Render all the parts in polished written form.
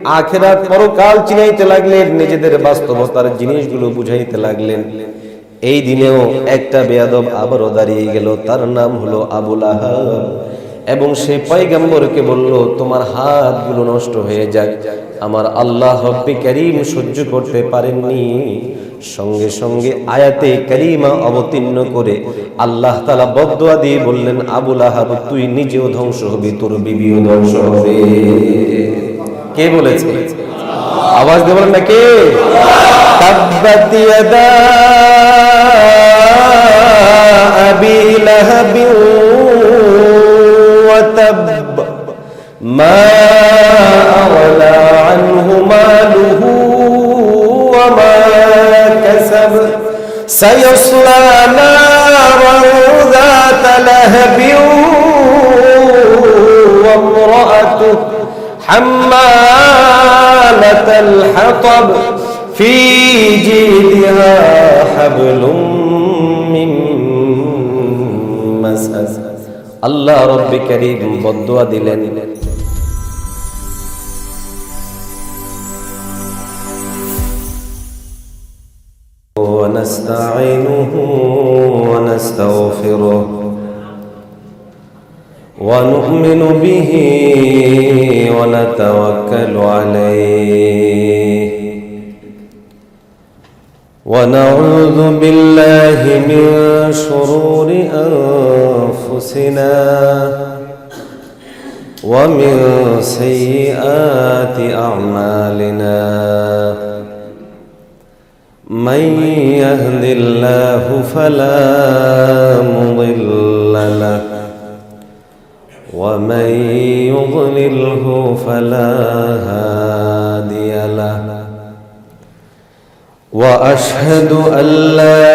আখিরাত পরকাল চিনাইতে লাগলেন, নিজেদের বাস্তবতার জিনিসগুলো বুঝাইতে লাগলেন। এই দিনেও একটা বেয়াদব আবারও দাঁড়িয়ে গেল, তার নাম হলো আবু লাহাব, এবং সে পয়গম্বরকে বলল, তোমার হাতগুলো নষ্ট হয়ে যাক। আমার আল্লাহ রব্বে কারীম সহ্য করতে পারেননি, সঙ্গে সঙ্গে আয়াতে কারিমা অবতীর্ণ করে আল্লাহ তাআলা বদদুয়া দিয়ে বললেন, আবু লাহাব তুই নিজেও ধ্বংস হবি, তোর বিবিও ধ্বংস হবে। কে বলেছে? আওয়াজ দিয়ে বলেন না কে? তাব্বাত ইয়াদা আবি লাহাব ওয়া তাব মা আগনা আনহু মালুহু ওয়া মা কাসাব সায়াসলা নারান যাতা লাহাব ওয়া ইমরাআতুহু حمالة الحطب في جيدها حبل من مسد আল্লাহ রব্বে কারীম বদদুয়া দিলেন, ونستعينه ونستغفره ونؤمن به ونتوكل عليه ونعوذ بالله من شرور أنفسنا ومن سيئات أعمالنا من يهد الله فلا مضل له ومن يضلله فلا هادي له وأشهد أن لا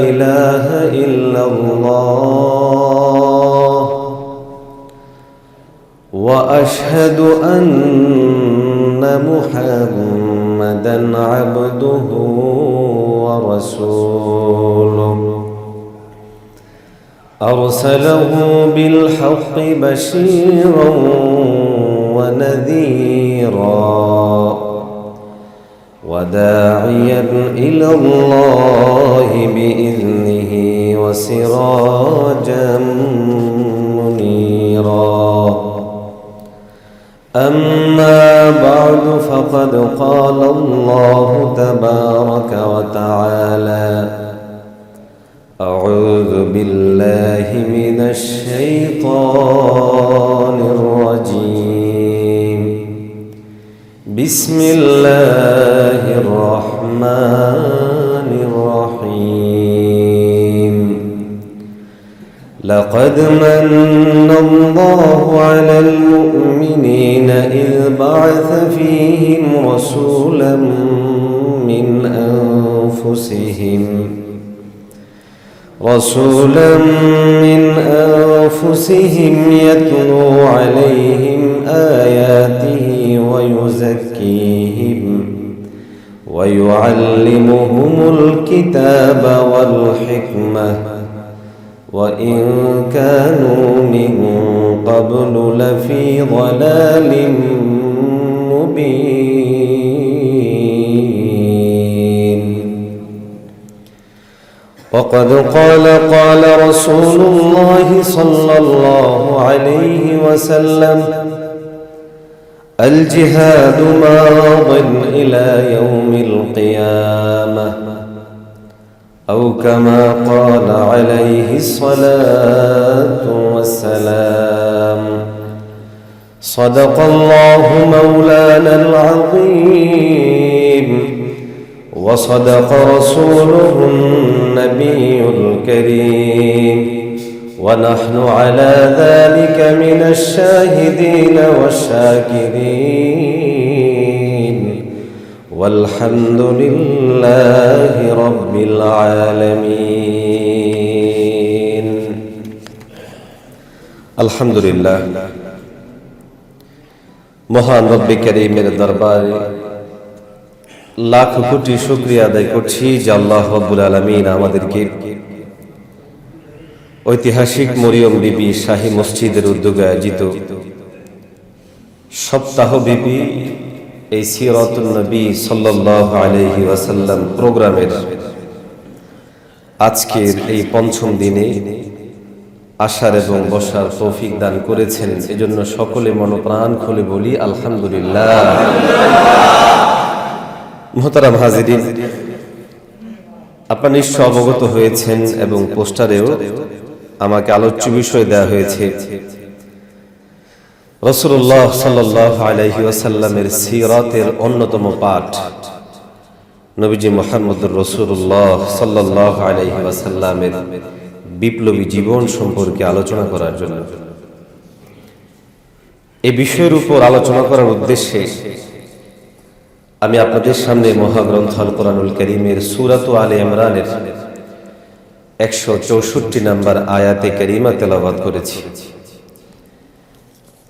إله إلا الله وأشهد أن محمدا عبده ورسوله أرسله بالحق بشيرا ونذيرا وداعيا إلى الله بإذنه وسراجا منيرا أما بعد فقد قال الله تبارك وتعالى أعوذ بالله من الشيطان الرجيم بسم الله الرحمن الرحيم لقد من الله على المؤمنين إذ بعث فيهم رسولا من أنفسهم يتلو عليهم آياته ويزكيهم ويعلمهم الكتاب والحكمة وإن كانوا من قبل لفي ضلال مبين وقد قال رسول الله صلى الله عليه وسلم الجهاد ماض إلى يوم القيامة أو كما قال عليه الصلاة والسلام صدق الله مولانا العظيم وصدق رسوله النبي الكريم ونحن على ذلك من الشاهدين والشاكرين والحمد لله رب العالمين الحمد لله মহান রব্বে কারীমের দরবারে লাখ কোটি শুকরিয়া আদায় করছি যে আল্লাহ রাব্বুল আলামিন আমাদেরকে ঐতিহাসিক মরিয়ম বিবি শাহী মসজিদের উদ্যোগে আয়োজিত সপ্তাহব্যাপী এই সিরাতুন নবী সাল্লাল্লাহু আলাইহি ওয়াসাল্লাম প্রোগ্রামের আজকের এই পঞ্চম দিনে আসার এবং বসার তৌফিক দান করেছেন। এজন্য সকলে মনপ্রাণ খুলে বলি আলহামদুলিল্লাহ। মুহতারাম হাজিরিন, আপনারা নিশ্চয় অবগত হয়েছেন এবং পোস্টারেও আমাকে আলোচ্য বিষয় দেওয়া হয়েছে রাসূলুল্লাহ সাল্লাল্লাহু আলাইহি ওয়াসাল্লামের সিরাতের অন্যতম পাঠ নবীজি মুহাম্মদুর রাসূলুল্লাহ সাল্লাল্লাহু আলাইহি ওয়াসাল্লামের বিপ্লবী জীবন সম্পর্কে আলোচনা করার জন্য। এই বিষয়ের উপর আলোচনা করার উদ্দেশ্যে আমি আপনাদের সামনে মহাগ্রন্থ আল কোরআনুল কারীমের সূরাত আলে ইমরানের 164 নম্বর আয়াতে কারীমা তেলাওয়াত করেছি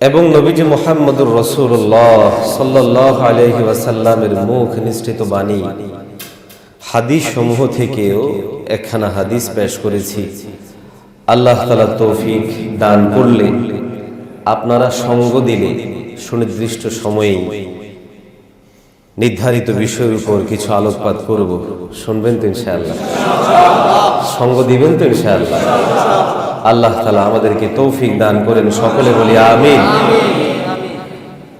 এবং নবীজি মুহাম্মদুর রাসূলুল্লাহ সাল্লাল্লাহু আলাইহি ওয়াসাল্লামের মুখ নিঃসৃত বাণী হাদিস সমূহ থেকেও একখানা হাদিস পেশ করেছি। আল্লাহ তাআলা তৌফিক দান করলে আপনারা সঙ্গ দিলে সুনির্দিষ্ট সময়ে নির্ধারিত বিষয়ের উপর কিছু আলোকপাত করব। শুনবেন তো ইনশাআল্লাহ? সঙ্গ দিবেন তো ইনশাআল্লাহ? আল্লাহ তাআলা আমাদেরকে তৌফিক দান করেন, সকলে বলি আমিন।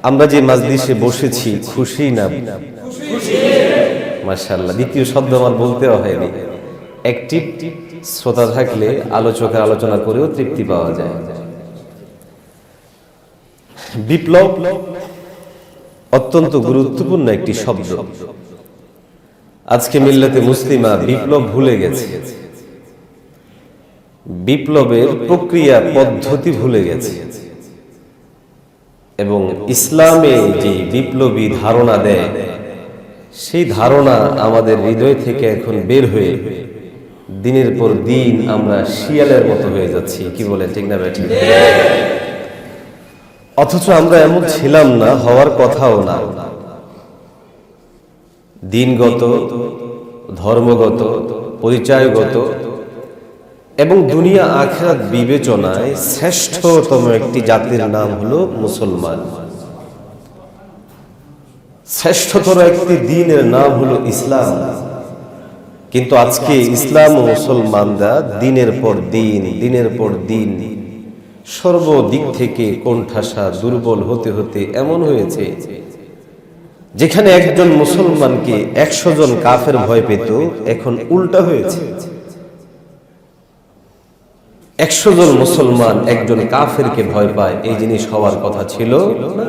আমরা যে মাজলিসে বসেছি খুশি না খুশি? মাশাআল্লাহ। দ্বিতীয় শব্দ আমার বলতেও হয়নি। অ্যাক্টিভ শ্রোতা থাকলে আলোচকের আলোচনা করেও তৃপ্তি পাওয়া যায়। বিপ্লব অত্যন্ত গুরুত্বপূর্ণ একটি শব্দ। আজকে মিল্লাতে মুসলিমা বিপ্লব ভুলে গেছে, বিপ্লবের প্রক্রিয়া পদ্ধতি ভুলে গেছে এবং ইসলামে যে বিপ্লবী ধারণা দেয় সেই ধারণা আমাদের হৃদয় থেকে এখন বের হয়ে দিনের পর দিন আমরা শিয়ালের মতো হয়ে যাচ্ছি। কি বলে, ঠিক না বেঠিক? অথচ আমরা এমন ছিলাম না, হওয়ার কথাও না। দিনগত, ধর্মগত, পরিচয়গত এবং দুনিয়া আখিরাত বিবেচনায় শ্রেষ্ঠতম একটি জাতির নাম হলো মুসলমান। শ্রেষ্ঠতর একটি দ্বীনের নাম হলো ইসলাম। কিন্তু আজকে ইসলাম ও মুসলমানরা দিনের পর দিন, দিনের পর দিন সর্বদিক থেকে কোণঠাসা, দুর্বল হতে হতে এমন হয়েছে যেখানে একজন মুসলমানকে 100 জন কাফের ভয় পেত, এখন উল্টা হয়েছে। 100 জন মুসলমান একজন কাফেরকে ভয় পায়, এই জিনিস হওয়ার কথা ছিল না।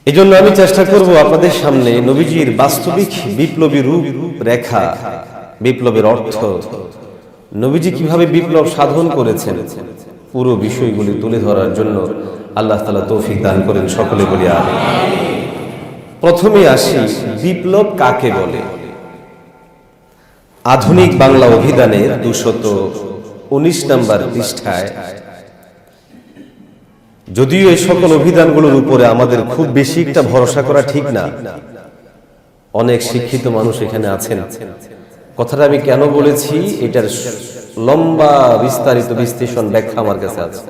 এজন্য আমি চেষ্টা করব আপনাদের সামনে নবীজির বাস্তবিক বিপ্লবী রূপ রেখা, বিপ্লবের অর্থ, নবীজি কিভাবে বিপ্লব সাধন করেছেন, পুরো বিষয়গুলি তুলে ধরার জন্য আল্লাহ তাআলা তৌফিক দান করেন, সকলে বলি আমিন। প্রথমে আসি, বিপ্লব কাকে বলে? আধুনিক বাংলা অভিধানের 219 নম্বর পৃষ্ঠায়, যদিও এই সকল অভিধানগুলোর উপরে আমাদের খুব বেশি একটা ভরসা করা ঠিক না, অনেক শিক্ষিত মানুষ এখানে আছেন। কথাটা আমি কেন বলেছি, এটার লম্বা বিস্তারিত বিশ্লেষণ ব্যাখ্যা আমার কাছে আছে।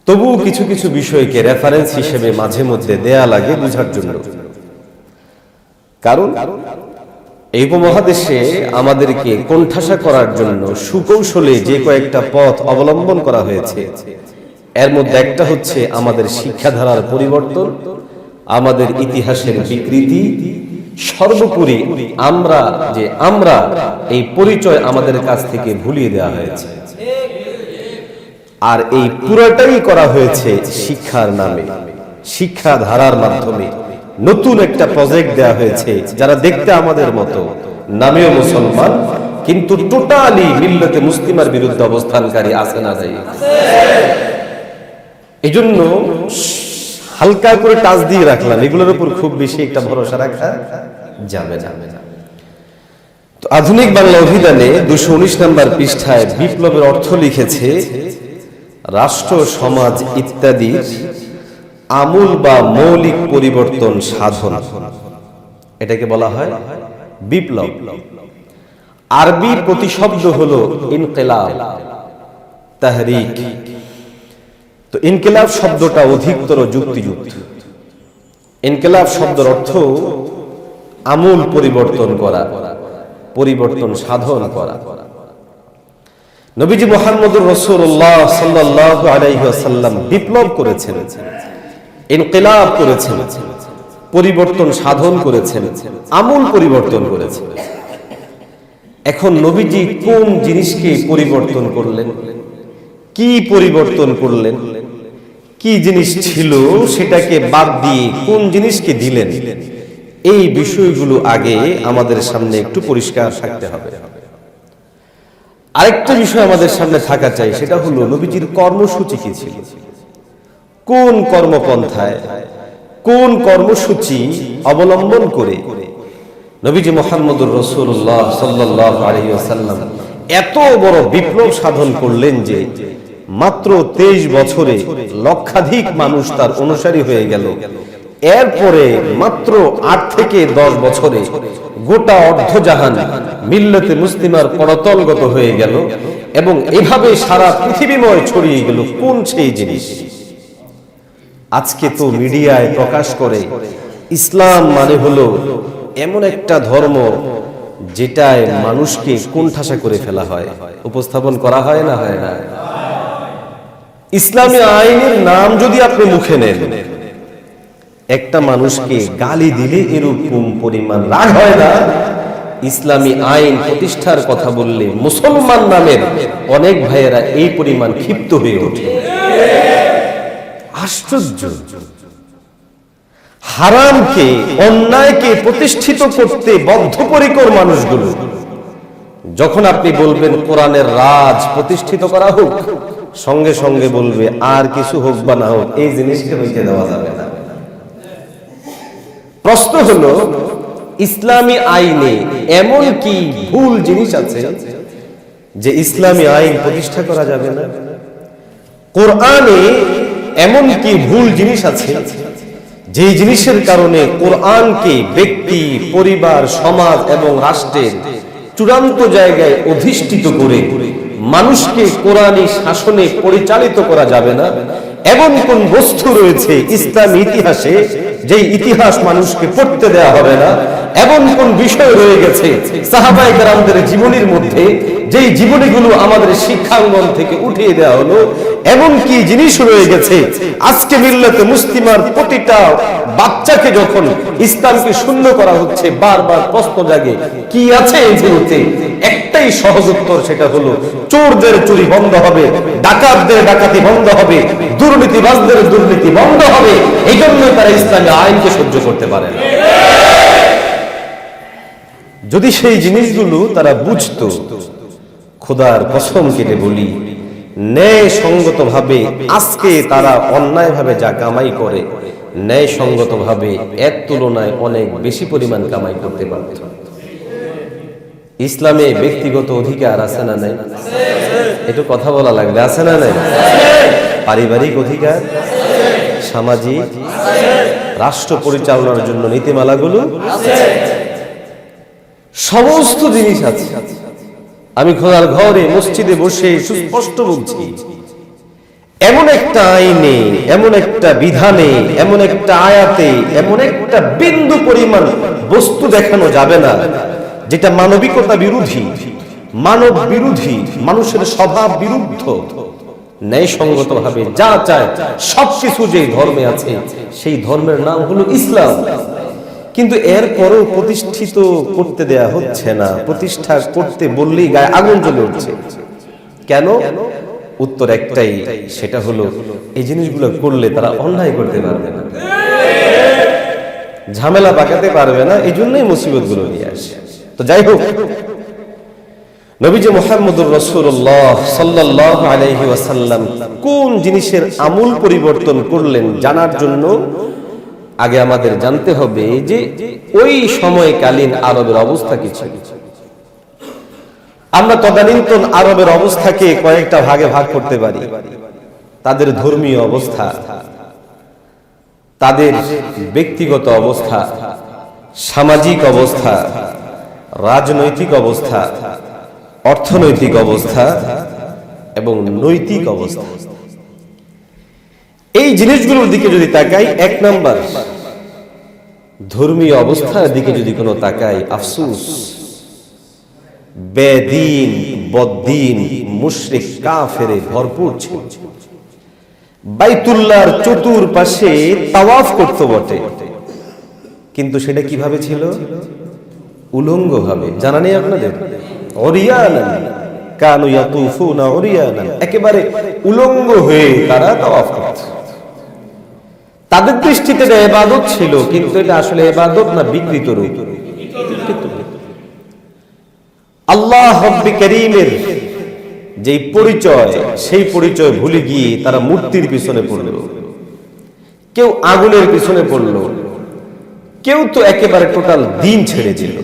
তবু কিছু কিছু বিষয়কে রেফারেন্স হিসেবে মাঝে মধ্যে দেয়া লাগে বোঝার জন্য। কারণ এই উপমহাদেশে আমাদেরকে কোণঠাসা করার জন্য সুকৌশলে যে কয়েকটা পথ অবলম্বন করা হয়েছে, এর মধ্যে একটা হচ্ছে আমাদের শিক্ষাধারার পরিবর্তন, আমাদের ইতিহাসের বিকৃতি, সর্বোপরি আমরা এই পরিচয় আমাদের কাছ থেকে ভুলিয়ে দেওয়া হয়েছে। আর এই পুরোটাই করা হয়েছে শিক্ষার নামে, শিক্ষাধারার মাধ্যমে। নতুন একটা প্রজেক্ট দেওয়া হয়েছে, যারা দেখতে আমাদের মতো, নামেও মুসলমান কিন্তু টোটালি মিল্লাতে মুসলিমার বিরুদ্ধে অবস্থানকারী আছে না যায়। এই জন্য হালকা করে টাচ দিয়ে রাখলাম, এগুলোর উপর খুব বেশি একটা ভরসা রাখা যাবে না। তো আধুনিক বাংলা অভিধানে 219 নম্বর পৃষ্ঠায় বিপ্লবের অর্থ লিখেছে রাষ্ট্র, সমাজ ইত্যাদির আমূল বা মৌলিক পরিবর্তন সাধন, এটাকে বলা হয় বিপ্লব। আরবি প্রতিশব্দ হলো ইনকিলাব, তাহরিক। তো ইনকিলাব শব্দটা অধিকতর যুক্তিযুক্ত। ইনকিলাব শব্দের অর্থ আমূল পরিবর্তন করা, পরিবর্তন সাধন করা। নবীজি মুহাম্মদুর রাসূলুল্লাহ সাল্লাল্লাহু আলাইহি ওয়াসাল্লাম বিপ্লব করেছেন, ইনকিলাব করেছেন, পরিবর্তন সাধন করেছেন, আমূল পরিবর্তন করেছেন। এখন নবীজি কোন জিনিসকে পরিবর্তন করলেন, কি পরিবর্তন করলেন, কি জিনিস ছিল সেটাকে বাদ দিয়ে কোন জিনিসকে দিলেন, এই বিষয়গুলো আগে আমাদের সামনে একটু পরিষ্কার থাকতে হবে। আরেকটা বিষয় আমাদের সামনে থাকা চাই, সেটা হলো নবীজির কর্মসূচি কি ছিল, কোন কর্মপন্থায়, কোন কর্মসূচি অবলম্বন করে নবীজি মুহাম্মদুর রাসূলুল্লাহ সাল্লাল্লাহু আলাইহি ওয়াসাল্লাম এত বড় বিপ্লব সাধন করলেন যে মাত্র 23 বছরে লক্ষাধিক মানুষ তার অনুসারী হয়ে গেল। এরপরে মাত্র 8 থেকে 10 বছরে গোটা অর্ধজাহান মিল্লাতে মুসলিমার করতলগত হয়ে গেল এবং এভাবে সারা পৃথিবীময় ছড়িয়ে গেল। কোন সেই জিনিস? আজকে তো মিডিয়ায় প্রকাশ করে ইসলাম মানে হলো এমন একটা ধর্ম যেটায় মানুষকে কোণঠাসা করে ফেলা হয়, উপস্থাপন করা হয় না, হয় না? ইসলামী আইনের নাম যদি আপনি মুখে নেন, একটা মানুষকে গালি দিলে এরকম পরিমাণ রাগ হয় না, ইসলামী আইন প্রতিষ্ঠার কথা বললে মুসলমান নামের অনেক ভাইয়েরা এই পরিমাণ ক্ষিপ্ত হয়ে ওঠে। আশ্চর্য! হারামকে, অন্যায়কে প্রতিষ্ঠিত করতে বদ্ধপরিকর মানুষগুলো যখন আপনি বলবেন কোরআনের রাজ প্রতিষ্ঠিত করা হোক, সঙ্গে সঙ্গে বলবে আর কিছু হোক বা না হোক এই জিনিসকে হইতে দেওয়া যাবে না। প্রশ্ন হলো, ইসলামী আইনে এমন কি ভুল জিনিস আছে যে ইসলামী আইন প্রতিষ্ঠা করা যাবে না? কোরআনে এমন কি ভুল জিনিস আছে যে জিনিসের কারণে কোরআনকে ব্যক্তি, পরিবার, সমাজ এবং রাষ্ট্রের চূড়ান্ত জায়গায় অধিষ্ঠিত করে মানুষকে কোরআনী শাসনে পরিচালিত করা যাবে না? এমন কোন বস্তু রয়েছে ইসলামী ইতিহাসে যে ইতিহাস মানুষকে পড়তে দেয়া হবে না? এমন কোন বিষয় রয়ে গেছে সাহাবায়ে কেরামদের জীবনীর মধ্যে যেই জীবনীগুলো আমাদের শিক্ষাঙ্গন থেকে উঠিয়ে দেওয়া হলো? এমন কি জিনিস রয়ে গেছে আজকে মিল্লাতে মুসলিমার প্রতিটা বাচ্চাকে যখন ইসলামকে শূন্য করা হচ্ছে বারবার প্রশ্ন জাগে কি আছে এগুলোতে? একটাই সহজ উত্তর, সেটা হলো চোরদের চুরি বন্ধ হবে, ডাকাতদের ডাকাতি বন্ধ হবে, দুর্নীতিবাজদের দুর্নীতি বন্ধ হবে। এই জন্যই তারা ইসলামী আইনকে সহ্য করতে পারে না। যদি সেই জিনিসগুলো তারা বুঝতো, খোদার কসম কেটে বলি, ন্যায় সঙ্গত ভাবে আজকে তারা অন্যায় ভাবে যা কামাই করে, ন্যায় সঙ্গত ভাবে এর তুলনায় অনেক বেশি পরিমাণ কামাই করতে পারত। ইসলামে ব্যক্তিগত অধিকার আছে না নাই? একটু কথা বলা লাগবে, আছে না নাই? পারিবারিক অধিকার, সামাজিক, রাষ্ট্র পরিচালনার জন্য নীতিমালাগুলো, সমস্ত জিনিস আছে। আমি খোদার ঘরে মসজিদে বসে সুস্পষ্ট বলছি, এমন একটা আইনে, এমন একটা বিধানে, এমন একটা আয়াতে, এমন একটা বিন্দু পরিমাণ বস্তু দেখানো যাবে না যেটা মানবিকতা বিরোধী, মানব বিরোধী, মানুষের স্বভাব বিরুদ্ধ। ন্যায়সঙ্গত ভাবে যা চায় সবকিছু যে ধর্মে আছে সেই ধর্মের নাম হলো ইসলাম। কিন্তু এরপরও প্রতিষ্ঠিত করতে দেয়া হচ্ছে না। প্রতিষ্ঠা করতে বললেই গায়ে আগুন জ্বলে উঠছে। কেন? উত্তর একটাই, সেটা হলো এই জিনিসগুলো করলে তারা অন্যায় করতে পারবে না, ঝামেলা পাকাতে পারবে না, এই জন্যই মুসিবতগুলো নিয়ে আসে। তো যাই হোক, নবীজি মুহাম্মদুর রাসূলুল্লাহ সাল্লাল্লাহু আলাইহি ওয়াসাল্লাম কোন জিনিসের আমূল পরিবর্তন করলেন জানার জন্য আগে আমাদের জানতে হবে যে ওই সময়কালীন আরবের অবস্থা কি ছিল। আমরা তদানীন্তন আরবের অবস্থাকে কয়েকটা ভাগে ভাগ করতে পারি। তাদের ধর্মীয় অবস্থা, তাদের ব্যক্তিগত অবস্থা, সামাজিক অবস্থা, রাজনৈতিক অবস্থা, অর্থনৈতিক অবস্থা এবং নৈতিক অবস্থা। এই জিনিসগুলোর দিকে যদি তাকাই, এক নাম্বার ধর্মীয় অবস্থার দিকে যদি কোনো তাকাই, আফসোস, বেদিন বদ্দিন মুশরিক কাফেরে ভরপুর ছিল। বাইতুল্লাহর চতুর্পাশে তাওয়াফ করতে বটে, কিন্তু সেটা কিভাবে ছিল? উলঙ্গ ভাবে। জানা নেই আপনাদের? উরিয়ানান কানু ইয়াতুফুনা উরিয়ানান, একেবারে উলঙ্গ হয়ে তারা তাওয়াফ করত। তাদের দৃষ্টিতে এটা ইবাদত ছিল, কিন্তু এটা আসলে ইবাদত না, বিকৃত রূপ। আল্লাহ রব্বি কারীমের যেই পরিচয়, সেই পরিচয় ভুলে গিয়ে তারা মূর্তির পিছনে পড়ল, কেউ আগুনের পিছনে পড়ল, কেউ তো একেবারে টোটাল দিন ছেড়ে দিল।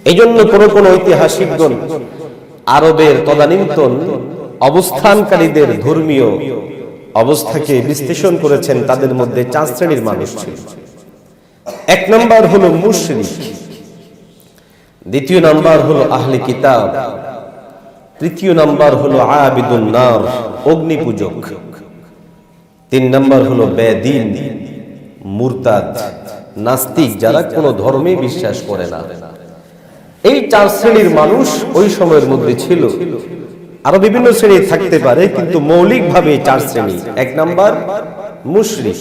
এই জন্য কোন ঐতিহাসিকগণ আরবের তদানীন্তন অবস্থানকারীদের ধর্মীয় অবস্থাকে বিশ্লেষণ করেছেন। তাদের মধ্যে 4 শ্রেণীর মানুষ ছিল। এক নাম্বার হলো মুশরিক, দ্বিতীয় নাম্বার হলো আহলে কিতাব, তৃতীয় নাম্বার হলো আবিদুন নার, অগ্নি পূজক, 3 নাম্বার হলো বেদিন মুরতাদ, নাস্তিক, যারা কোনো ধর্মে বিশ্বাস করে না। এই 4 শ্রেণীর মানুষ ওই সময়ের মধ্যে ছিল। আরো বিভিন্ন শ্রেণী থাকতে পারে, কিন্তু মৌলিকভাবে 4 শ্রেণী। এক নাম্বার মুশরিক,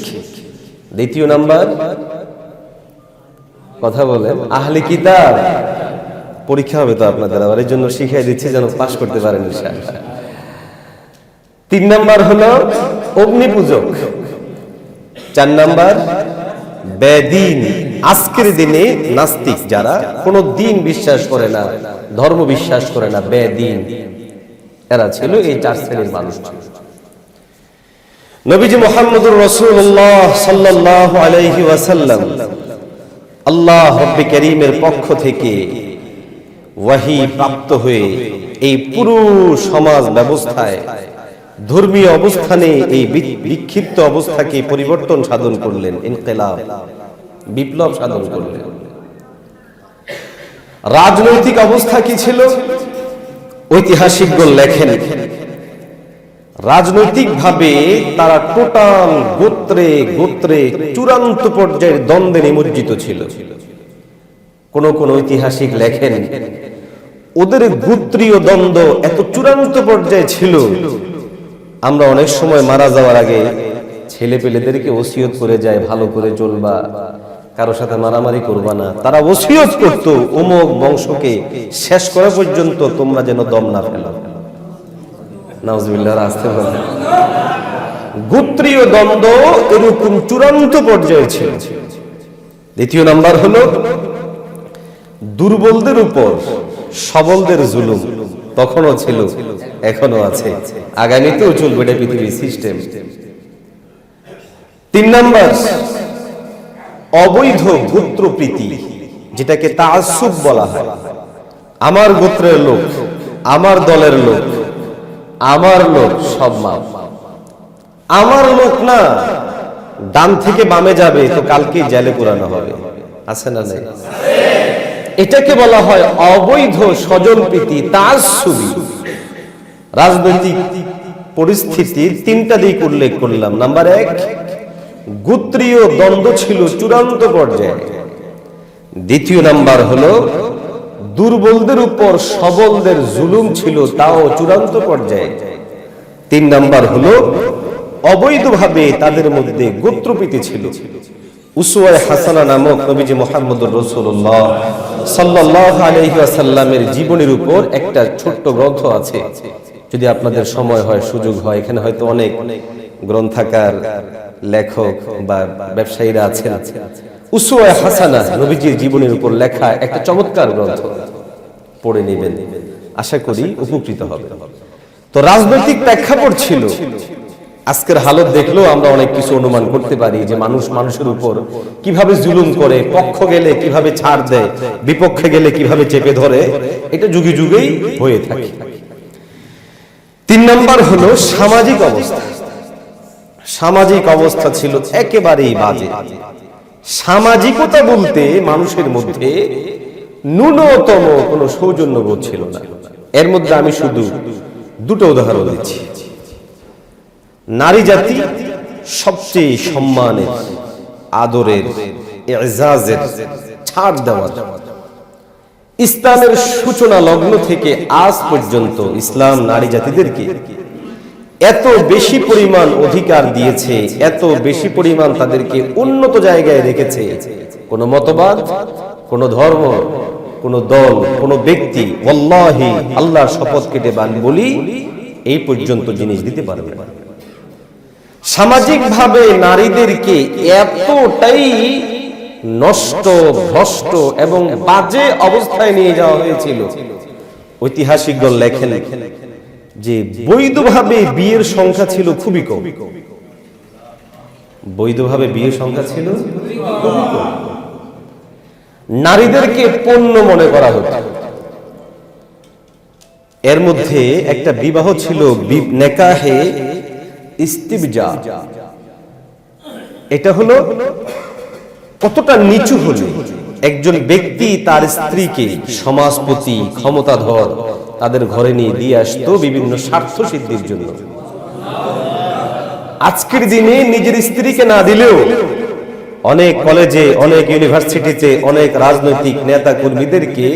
দ্বিতীয় নাম্বার কথা বলেন আহলে কিতাব। পরীক্ষা হবে তো আপনাদের, আবার এই জন্য শিখিয়ে দিচ্ছি যেন পাস করতে পারেন ইনশাআল্লাহ। 3 নাম্বার হলো অগ্নি পূজক, 4 নাম্বার বেদিন, আজকের দিনে নাস্তিক, যারা কোনো দিন বিশ্বাস করে না, ধর্ম বিশ্বাস করে না, বেদিন। এরা ছিল এই 4 শ্রেণীর মানুষ। নবীজি মুহাম্মদুর রাসূলুল্লাহ সাল্লাল্লাহু আলাইহি ওয়াসাল্লাম আল্লাহ রব্বি কারীমের পক্ষ থেকে ওয়াহী প্রাপ্ত হয়ে এই পুরো সমাজ ব্যবস্থায়, ধর্মীয় অবস্থানে এই বিক্ষিপ্ত অবস্থাকে পরিবর্তন সাধন করলেন, ইনকিলাব, বিপ্লব সাধন করলেন। রাজনৈতিক অবস্থা কি ছিল? ঐতিহাসিকগণ লেখেন রাজনৈতিকভাবে তারা টোটাল গোত্রে গোত্রে চূড়ান্ত পর্যায়ের দ্বন্দ্বে নিমজ্জিত ছিল। কোন কোন ঐতিহাসিক লেখেন ওদের গোত্রীয় দ্বন্দ্ব এত চূড়ান্ত পর্যায়ে ছিল, আমরা অনেক সময় মারা যাওয়ার আগে ছেলে পেলেদেরকে ওসিয়ত করে যায়, ভালো করে চলবা, কারো সাথে মারামারি করবা না। তারা ওসিয়ত করতো অমুক বংশকে শেষ করা পর্যন্ত তোমরা যেন দম না ফেলো। নাউজুবিল্লাহ, আসতে বলেন। গোত্রীয় দ্বন্দ্ব এরকম চূড়ান্ত পর্যায়ে ছিল। দ্বিতীয় নাম্বার হলো দুর্বলদের উপর সবলদের জুলুম। তখনও ছিল, এখনো আছে, আগামীতেও চলবে, এটা পৃথিবীর সিস্টেম। 3 নাম্বার অবৈধ গোত্রপ্রীতি, যেটাকে তাআসসুব বলা হয়। আমার গোত্রের লোক, আমার দলের লোক, আমার লোক সব মাপ, আমার লোক না ডান থেকে বামে যাবে তো কালকে জেলে পুরানো হবে, আছে না নাই? এটাকে বলা হয় অবৈধ স্বজনপ্রীতি, তাআসসুবী। রাজনৈতিক পরিস্থিতির 3টা দিক উল্লেখ করলাম। নাম্বার 1, গোত্রীয় দ্বন্দ্ব ছিল চূড়ান্ত পর্যায়ে। দ্বিতীয় নাম্বার হলো দুর্বলদের উপর সবলদের জুলুম ছিল, তাও চূড়ান্ত পর্যায়ে। 3 নাম্বার হলো অবৈধভাবে তাদের মধ্যে গোত্রপ্রীতি ছিল। উসওয়ায়ে হাসানা নামক নবীজি মুহাম্মদুর রাসূলুল্লাহ সাল্লাল্লাহু আলাইহি ওয়াসাল্লামের জীবনের উপর একটা ছোট্ট গ্রন্থ আছে। যদি আপনাদের সময় হয়, সুযোগ হয়, এখানে হয়তো অনেক গ্রন্থাকার, লেখক বা ব্যবসায়ীরা আছেন। উসওয়ায়ে হাসানা, নবীজির জীবনের উপর লেখা একটা চমৎকার গ্রন্থ, পড়ে নেবেন, আশা করি উপকৃত হবে। তো রাজনৈতিক প্রেক্ষাপট ছিল। আজকের হালত দেখলেও আমরা অনেক কিছু অনুমান করতে পারি যে মানুষ মানুষের উপর কিভাবে জুলুম করে, পক্ষ গেলে কিভাবে ছাড় দেয়, বিপক্ষে গেলে কিভাবে চেপে ধরে, এটা যুগে যুগেই হয়ে থাকে। 3 নাম্বার হলো সামাজিক অবস্থা। সামাজিক অবস্থা ছিল একেবারেই বাজে। সামাজিকতা বলতে মানুষের মধ্যে ন্যূনতম কোনো সৌজন্যবোধ ছিল না। এর মধ্যে আমি শুধু 2টো উদাহরণ দিচ্ছি। নারী জাতি সবচেয়ে সম্মানের, আদরের, এজাজের, ছাড় দেওয়ার। ইসলামের সূচনা লগ্ন থেকে আজ পর্যন্ত ইসলাম নারী জাতিদেরকে এত বেশি পরিমাণ অধিকার দিয়েছে, এত বেশি পরিমাণ তাদেরকে উন্নত জায়গায় রেখেছে। কোন মতবাদ, কোন ধর্ম, কোন দল, কোন ব্যক্তি ওয়াল্লাহি আল্লাহর শপথ কেটে বলি এই পর্যন্ত জিনিস দিতে পারবে না। সামাজিক ভাবে নারীদেরকে এতটাই নষ্ট, ভ্রষ্ট এবং বাজে অবস্থায় নিয়ে যাওয়া হয়েছিল। ঐতিহাসিকগণ লেখেন যে বৈধভাবে বিয়ের সংখ্যা ছিল খুবই কম। বৈধভাবে বিয়ের সংখ্যা ছিল খুবই কম। নারীদেরকে পণ্য মনে করা হতো। এর মধ্যে একটা বিবাহ ছিল নেকাহে ইস্তিবজা। এটা হলো কতটা নিচু হলে একজন ব্যক্তি তার স্ত্রীকে সমাজপতি, ক্ষমতাধর তাদের ঘরে নিয়ে দিয়ে আসতো বিভিন্ন স্বার্থ সিদ্ধির জন্য। আজকের দিনে নিজের স্ত্রীকে না দিলেও অনেক কলেজে, অনেক ইউনিভার্সিটিতে, অনেক রাজনৈতিক নেতা কর্মীদেরকে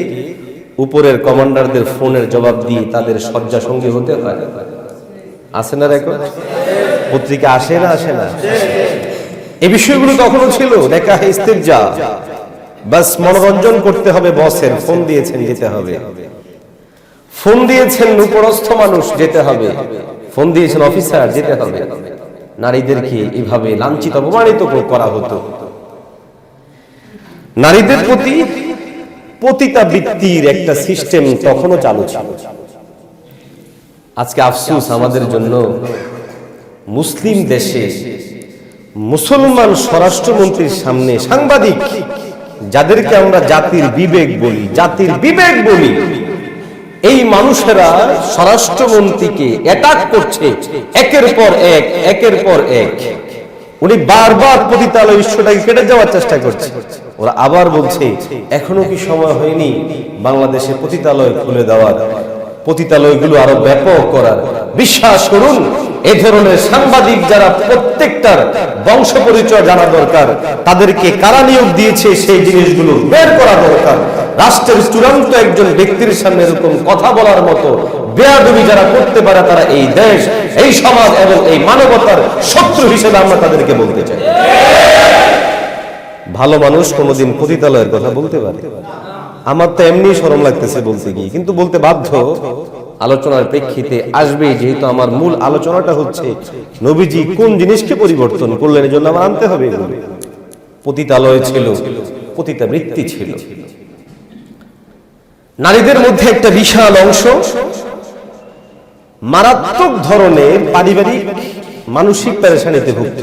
উপরের কমান্ডারদের ফোনের জবাব দিয়ে তাদের শয্যা সঙ্গী হতে হয়। আসে না রেকর্ড? পত্রিকা আসে না? আসে না? এই বিষয়গুলো তখনও ছিল নেকাহে ইস্তিবজা। বাস মনোরঞ্জন করতে হবে বসের, ফোন দিয়েছেন যেতে হবে, ফোন দিয়েছেন উপরস্থ মানুষ যেতে হবে, ফোন দিয়েছেন অফিসার যেতে হবে। নারীদেরকে এইভাবে লাঞ্ছিত, অপমানিত করা হতো। নারীদের প্রতি পতিতাবৃত্তির একটা সিস্টেম তখনও চালু ছিল। আজকে আফসোস আমাদের জন্য, মুসলিম দেশে মুসলমান স্বরাষ্ট্রমন্ত্রীর সামনে সাংবাদিক, যাদেরকে আমরা জাতির বিবেক বলি, এই মানুষেরা স্বরাষ্ট্রমন্ত্রীকে অ্যাটাক করছে একের পর এক। উনি বারবার পতিতালয় ইস্যুটাকে কেটে যাওয়ার চেষ্টা করছে। ওরা আবার বলছে এখনো কি সময় হয়নি বাংলাদেশে পতিতালয় খুলে দেওয়ার, পতিতালয়গুলো আরো ব্যাপক করার। বিশ্বাস করুন, এই ধরনের সাংবাদিক যারা প্রত্যেকটার বংশ পরিচয় জানা দরকার, তাদেরকে কারা নিয়োগ দিয়েছে সেই জিনিসগুলো বের করা দরকার। রাষ্ট্রের চূড়ান্ত একজন ব্যক্তির সামনে এরকম কথা বলার মতো বেয়াদবি যারা করতে পারে, তারা এই দেশ, এই সমাজ এবং এই মানবতার শত্রু হিসেবে আমরা তাদেরকে বলতে চাই। ভালো মানুষ কোনোদিন পতিতালয়ের কথা বলতে পারে? আমার তো এমনি শরম লাগতেছে বলতে গিয়ে, কিন্তু বলতে বাধ্য। আলোচনার প্রেক্ষিতে আসবে, যেহেতু আমার মূল আলোচনাটা হচ্ছে নবীজি কোন জিনিসকে পরিবর্তন করলেন, এজন্য আমার আনতে হবে। পতিতালয় ছিল, পতিতাবৃত্তি ছিল। নারীদের মধ্যে একটা বিশাল অংশ মারাত্মক ধরনের পারিবারিক মানসিক পেরেশানিতে ভুগত।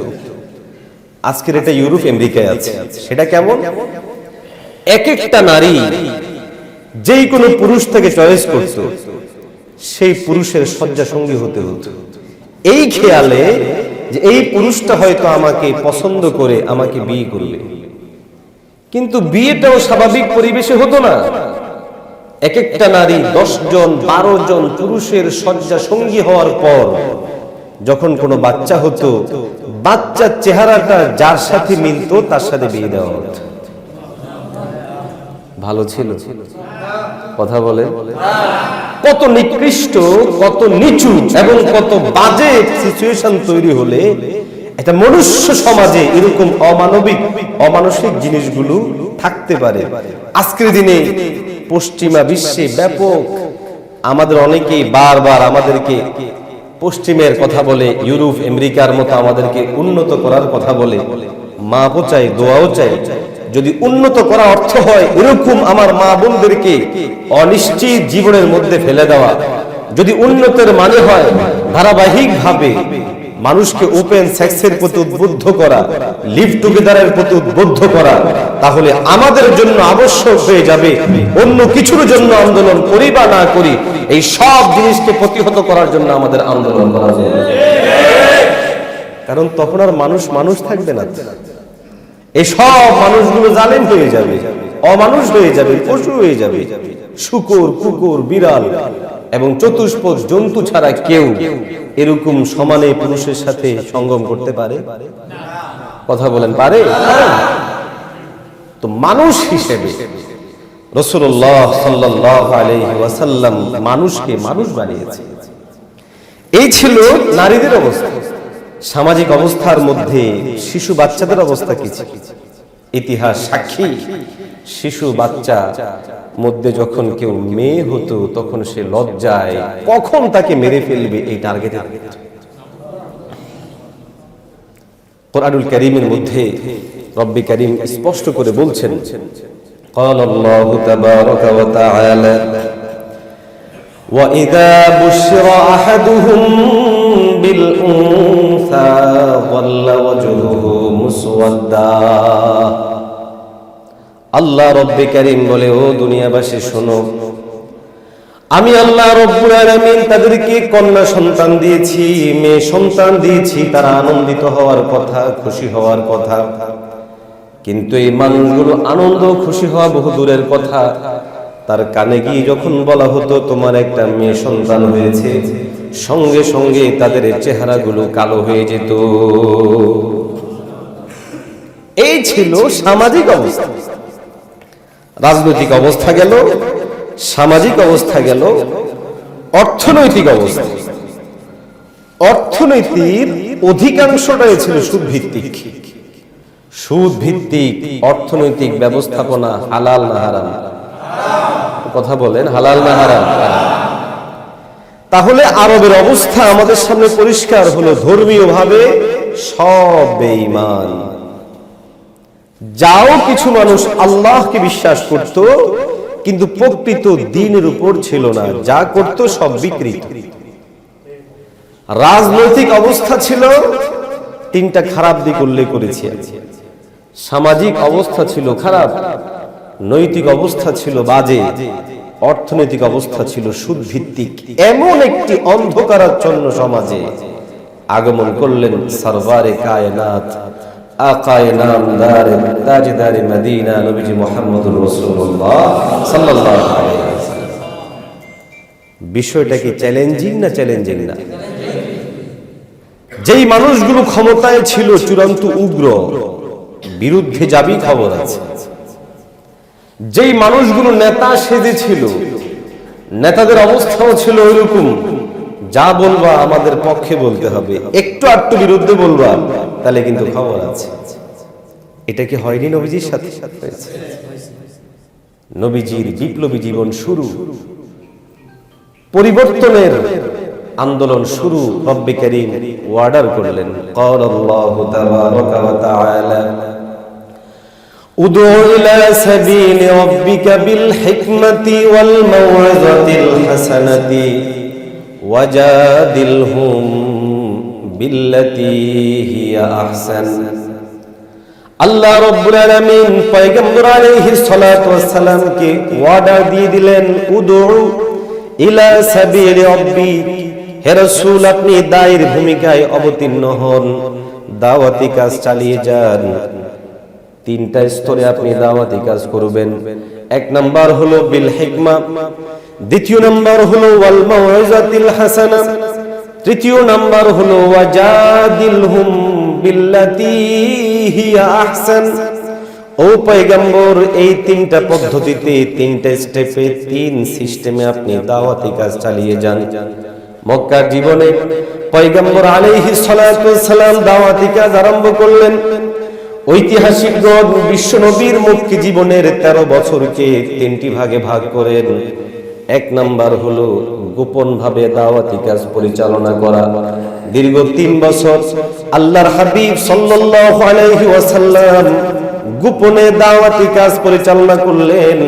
আজকের এটা ইউরোপ আমেরিকায় আছে। সেটা কেমন? এক একটা নারী যেই কোনো পুরুষ থেকে চয়েস করত, সেই পুরুষের শয্যা সঙ্গী হতে হতো, এই খেয়ালে যে এই পুরুষটা হয়তো আমাকে পছন্দ করে আমাকে বিয়ে করবে। কিন্তু বিয়েটাও স্বাভাবিক পরিবেশে হতো না। এক একটা নারী 10 জন 12 জন পুরুষের শয্যা সঙ্গী হওয়ার পর যখন কোনো বাচ্চা হতো, বাচ্চার চেহারাটা যার সাথে মিলত তার সাথে বিয়ে দেওয়া হতো। ভালো ছিল? কথা বলে কত নিকৃষ্ট, কত নিচু এবং কত বাজে সিচুয়েশন তৈরি হলে একটা মনুষ্য সমাজে এরকম অমানবিক, অমানসিক জিনিসগুলো থাকতে পারে। আজকের দিনে পশ্চিমা বিশ্বে ব্যাপক, আমাদের অনেকেই বারবার আমাদেরকে পশ্চিমের কথা বলে, ইউরোপ আমেরিকার মতো আমাদেরকে উন্নত করার কথা বলে। মাপও চাই, দোয়াও চাই। যদি উন্নত করা অর্থ হয় এরকম আমার মা বোনদেরকে অনিশ্চিত জীবনের মধ্যে ফেলে দেওয়া, যদি উন্নতের মানে হয় ধারাবাহিকভাবে মানুষকে ওপেন সেক্সের প্রতি উদ্বুদ্ধ করা, লিভ টুগেদারের প্রতি উদ্বুদ্ধ করা, তাহলে আমাদের জন্য আবশ্যক হয়ে যাবে অন্য কিছুর জন্য আন্দোলন করি বা না করি, এই সব জিনিসকে প্রতিহত করার জন্য আমাদের আন্দোলন করা যাবে। কারণ তখন আর মানুষ থাকবে না। এই সব মানুষগুলো জালেম হয়ে যাবে, অমানুষ হয়ে যাবে, পশু হয়ে যাবে, শূকর, কুকুর, বিড়াল, এবং চতুষ্পদ জন্তু ছাড়া কেউ এরকম সমানে পুরুষের সাথে সঙ্গম করতে পারে? কথা বলেন, পারে? তো মানুষ হিসেবে রাসূলুল্লাহ সাল্লাল্লাহু আলাইহি ওয়াসাল্লাম মানুষকে মানুষ বানিয়েছে। এই ছিল নারীদের অবস্থা। সামাজিক অবস্থার মধ্যে শিশু বাচ্চাদের অবস্থা কি ছিল? ইতিহাস সাক্ষী, শিশু বাচ্চা মধ্যে যখন কেউ মেয়ে হতো তখন সে লজ্জায় কখন তাকে মেরে ফেলবে এই টার্গেটে। কোরআনুল কারীমের মধ্যে রব্বি কারীম স্পষ্ট করে বলছেন, قال الله تبارك وتعالى وإذا بشر أحدهم بالأنثى ظل وجهه مسودا। আল্লাহ রব্বি কারীম বলে, ও দুনিয়াবাসী শোনো, আমি আল্লাহ রব্বুল আলামিন তাদেরকে কন্যা সন্তান দিয়েছি, মেয়ে সন্তান দিয়েছি, তারা আনন্দিত হওয়ার কথা, খুশি হওয়ার কথা। কিন্তু এই মানুষগুলো আনন্দ খুশি হওয়া বহু দূরের কথা, তার কানে গিয়ে যখন বলা হতো তোমার একটা মেয়ে সন্তান হয়েছে, সঙ্গে সঙ্গে তাদের চেহারাগুলো কালো হয়ে যেত। এই ছিল সামাজিক অবস্থা। রাজনৈতিক অবস্থা গেল, সামাজিক অবস্থা গেল, অর্থনৈতিক অবস্থা। অর্থনীতির অধিকাংশটাই ছিল সুদ ভিত্তিক। সুদ ভিত্তিক অর্থনৈতিক ব্যবস্থাপনা হালাল না হারাম? কথা বলেন, হালাল না হারাম? তাহলে আরবের অবস্থা আমাদের সামনে পরিষ্কার হলো। ধর্মীয় ভাবে সব বেঈমান। যাও কিছু মানুষ আল্লাহকে বিশ্বাস করত কিন্তু প্রকৃত দ্বীনের উপর ছিল না, যা করত সব বিকৃত। রাজনৈতিক অবস্থা ছিল তিনটা খারাপ দিক উল্লেখ করেছি। সামাজিক অবস্থা ছিল খারাপ, নৈতিক অবস্থা ছিল বাজে, অর্থনৈতিক অবস্থা ছিল সুদ ভিত্তিক। এমন একটি অন্ধকারাচ্ছন্ন সমাজে আগমন করলেন সরওয়ারে কায়নাত, আকায়ে নামদার, তাজদারে মদিনা, নবীজি মুহাম্মদুর রাসূলুল্লাহ সাল্লাল্লাহু আলাইহি ওয়াসাল্লাম। বিষয়টা কি চ্যালেঞ্জিং না চ্যালেঞ্জিং না? যেই মানুষগুলো ক্ষমতায় ছিল চূড়ান্ত উগ্র, বিরুদ্ধে যাবি খবর আছে। যেই মানুষগুলো নেতা সেজেছিল, নেতাদের অবস্থাও ছিল ওইরকম, যা বলবা আমাদের পক্ষে বলতে হবে, একটু আটটু বিরুদ্ধে বলবা তাহলে কিন্তু খবর আছে। এটা কি হয়নি নবীজির সাথে? হয়েছে। নবীজির বিপ্লবী জীবন শুরু, পরিবর্তনের আন্দোলন শুরু। রব্বি কারীম ওয়ার্ডার করলেন, قال الله تبارك وتعالى ادع إلى سبيل ربك بالحكمة والموعظة الحسنة وجادلهم بالتي هي أحسن। আল্লাহ রাব্বুল আলামিন পয়গম্বর আলাইহিস সালাতু ওয়াস সালামকে ওয়াদা দিয়ে দিলেন, উদউ ইলা সাবিলি রাব্বিক, হে রাসূল আপনি দায়ীর ভূমিকায় অবতীর্ণ হন, দাওয়াতি কাজ চালিয়ে যান। তিনটা স্তরে আপনি দাওয়াতি কাজ করবেন। এক নাম্বার হলো বিল হিকমা, দ্বিতীয় নাম্বার হলো ওয়াল মাউইজাতিল হাসানা, তৃতীয় নাম্বার হলো ওয়াজাদিলহুম বিল্লাতি হিয়া আহসান। ও পয়গম্বর, এই তিনটা পদ্ধতিতে, তিনটা স্টেপে, তিন সিস্টেমে আপনি দাওয়াতি কাজ চালিয়ে যান। মক্কার জীবনে পয়গম্বর আলাইহিস সালাতু ওয়াস সালাম দাওয়াতি কাজ আরম্ভ করলেন। ঐতিহাসিকগণ বিশ্ব নবীর মক্কি জীবনের 13 বছরকে তিনটি ভাগে ভাগ করেন। এক নাম্বার হলো গোপন ভাবে দাওয়াতি কাজ পরিচালনা করা। দীর্ঘ 3 বছর আল্লাহর হাবিব সাল্লাল্লাহু আলাইহি ওয়াসাল্লাম গোপনে দাওয়াতি কাজ পরিচালনা করলেন।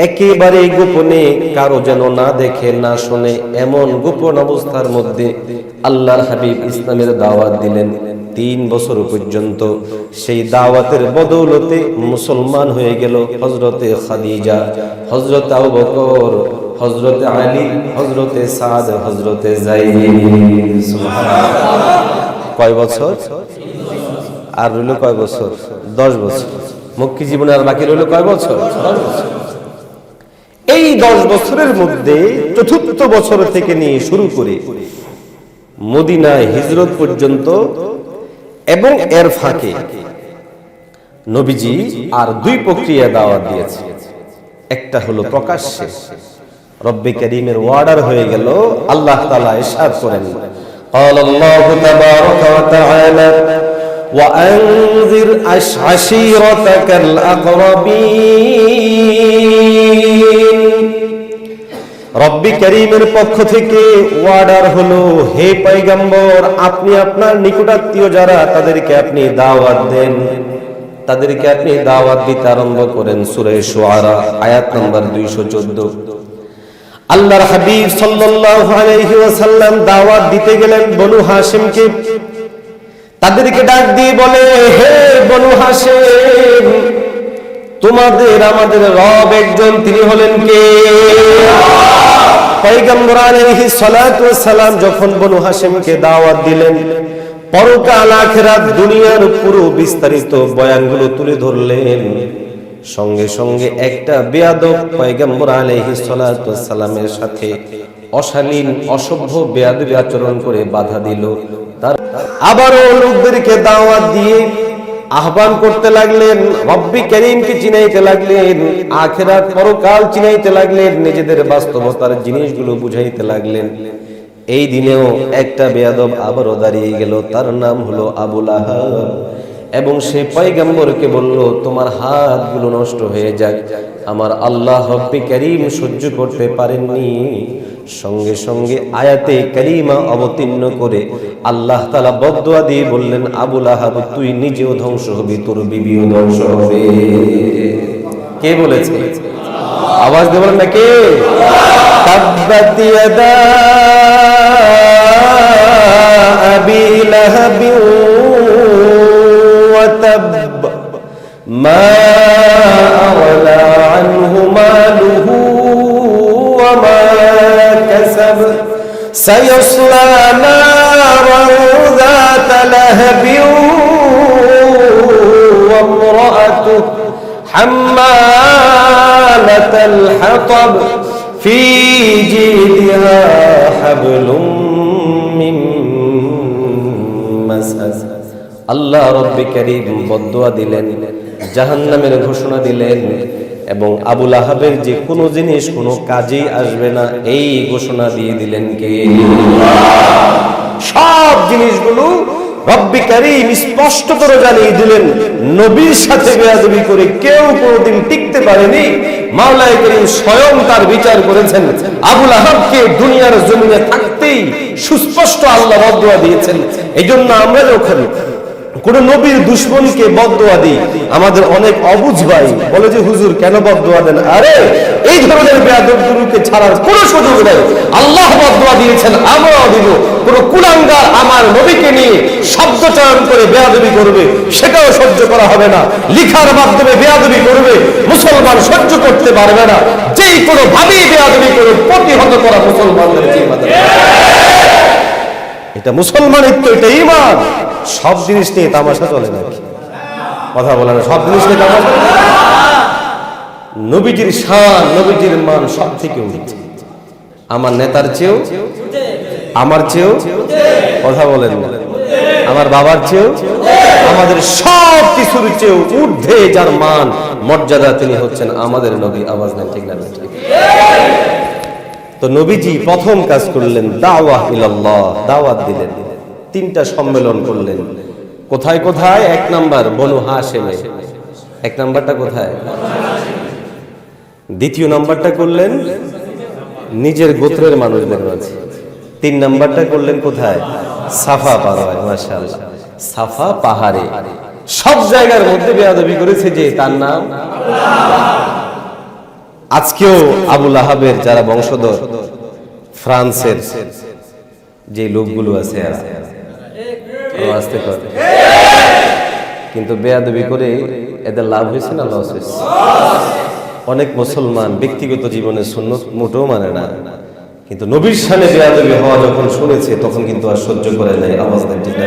একেবারে গোপনে, কারো যেন না দেখে না শুনে, এমন গোপন অবস্থার মধ্যে আল্লাহর হাবিব ইসলামের দাওয়াত দিলেন। 3 বছর পর্যন্ত সেই দাওয়াতের বদৌলতে মুসলমান হয়ে গেল হযরতে খাদিজা, হযরতে আবু বকর, হযরতে আলী, হযরতে সাদ, হযরতে যায়েদ। সুবহানাল্লাহ। কয় বছর? আর রইল কয় বছর? 10 বছর। মক্কি জীবনে আর বাকি রইল কয় বছর? 10 বছর। এই 10 বছরের মধ্যে চতুর্থ বছর থেকে নিয়ে শুরু করে মদিনায় হিজরত পর্যন্ত এবং এর ফাঁকে নবীজি আর দুই প্রক্রিয়া দাওয়াত দিয়েছে। একটা হলো প্রকাশ্যে, রব্বে কারীমের ওয়ার্ডার হয়ে গেল, আল্লাহ তাআলা ইরশাদ করেন, قال الله تبارك وتعالى وأنذر عشيرتك الأقربين। রব্বে কারীমের পক্ষ থেকে ওয়ার্ডার হলো, হে পয়গম্বর, আপনি আপনার নিকটাত্মীয় যারা তাদেরকে আপনি দাওয়াত দেন, তাদেরকে আপনি দাওয়াত দিতে আরম্ভ করেন। সূরা শুআরা আয়াত নাম্বার 214। আল্লাহর হাবিব সাল্লাল্লাহু আলাইহি ওয়াসাল্লাম দাওয়াত দিতে গেলেন বনু হাশিমকে। তাদেরকে ডাক দিয়ে বলে, হে বনু হাশিম, তোমাদের আমাদের রব একজন, তিনি হলেন কে? পয়গম্বর আলাইহিস সালাতু ওয়াস সালাম যখন বনু হাশিমকে দাওয়াত দিলেন, পরকাল আখিরাত দুনিয়ার পুরো বিস্তারিত বয়ানগুলো তুলে ধরলেন। সঙ্গে সঙ্গে একটা বেয়াদব পয়গম্বর আলাইহিস সালাতু ওয়াস সালামের সাথে অশালীন অসভ্য বেয়াদবি আচরণ করে বাধা দিল। তার আবারও লোকদেরকে দাওয়াত দিয়ে আহ্বান করতে লাগলেন, রব্বে কারীমকে চিনাইতে লাগলেন, আখিরাত পরকাল চিনাইতে লাগলেন, নিজেদের বাস্তবতার জিনিসগুলো বুঝাইতে লাগলেন। এই দিনেও একটা বেয়াদব আবারও দাঁড়িয়ে গেল, তার নাম হলো আবু লাহাব, এবং সে পয়গম্বরকে বলল, তোমার হাতগুলো নষ্ট হয়ে যাক। আমার আল্লাহ রব্বে কারীম সহ্য করতে পারেননি। সঙ্গে সঙ্গে আয়াতে কারিমা অবতীর্ণ করে আল্লাহ তাআলা বদদুয়া দিয়ে বললেন, আবু লাহাব, তুই নিজেও ধ্বংস হবি, তোর বিবিও ধ্বংস হবে। কে বলেছে? আওয়াজ দিয়ে বলেন না, কে? তাব্বাত ইয়াদা আবি লাহাব ওয়া তাব মা আগনা আনহু মালুহু ওয়া মা কাসাব সায়াসলা নারান যাতা লাহাবিন ওয়া ইমরাআতুহু হাম্মালাতাল হাতাব ফি জিদিহা হাবলুম মিন মাসাদ। আল্লাহ রব্বে কারীম বদদুয়া দিলেন, জাহান্নামের ঘোষণা দিলেন, এবং আবু লাহাবের যে কোনো জিনিস কোনো কাজেই আসবে না এই ঘোষণা দিয়ে দিলেন কে? সব জিনিসগুলো রব্বে কারীম স্পষ্টতর জানিয়ে দিলেন। নবীর সাথে বেয়াদবি করে কেউ কোনোদিন টিকতে পারেনি। মাওলানা কারীম স্বয়ং তার বিচার করেছেন। আবু লাহাবকে দুনিয়ার জমিনে থাকতেই সুস্পষ্ট আল্লাহ বদদুয়া দিয়েছেন। এইজন্য আমরা যখন কোন নবীর দুশমনকে বদদুয়া দিই, আমাদের অনেক অবুঝ ভাই বলে যে হুজুর কেন বদদুয়া দেন? আরে এই ধরনের বেয়াদবগুলোকে ছাড়ার কোন সুযোগ নেই। আল্লাহ বদদুয়া দিয়েছেন, আমরাও দিব। কোন কুলাঙ্গার আমার নবীকে নিয়ে শব্দ চয়ন করে বেয়াদবি করবে, সেটাও সহ্য করা হবে না। লিখার মাধ্যমে বেয়াদবি করবে, মুসলমান সহ্য করতে পারবে না। যেই কোনো ভাবেই বেয়াদবি করে প্রতিহত করা মুসলমানদের জিম্মাদারি। এটা মুসলমানিত্ব, এটা ঈমান। সব জিনিস নিয়ে তামাশা চলে নাকি? কথা বলে না, সব জিনিস নিয়ে তামাশা। নবীজির শান, নবীজির মান সব থেকে উঁচু। আমার নেতার চেয়েও, আমার চেয়েও, কথা বলেন না, আমার বাবার চেয়েও, আমাদের সব কিছুর চেয়েও ঊর্ধ্বে যার মান মর্যাদা, তিনি হচ্ছেন আমাদের নবী। আওয়াজ দেন ঠিক না? তো নবীজি প্রথম কাজ করলেন দাওয়াহ ইলাল্লাহ, দাওয়াত দিলেন। তিনটা সম্মেলন করলেন। কোথায় কোথায়? এক নাম্বার বনু হাশিমে। এক নাম্বারটা কোথায়? দ্বিতীয় নাম্বারটা করলেন নিজের গোত্রের মানুষদের মাঝে। তিন নাম্বারটা করলেন কোথায়? সাফা পাহাড়ে। মাশাআল্লাহ, সাফা পাহাড়ে সব জায়গার মধ্যে বেয়াদবি করেছে যে তার নাম। আজকেও আবু লাহাবের যারা বংশধর, ফ্রান্সের যে লোকগুলো আছে, কিন্তু বেয়াদবি করে এদের লাভ হয়েছে না লস হয়েছে? অনেক মুসলমান ব্যক্তিগত জীবনে সুন্নত মোটেও মানে না, কিন্তু নবীর শানে বেয়াদবি হওয়া যখন শুনেছে তখন কিন্তু আর সহ্য করে নাই। আওয়াজ দেন ঠিক না?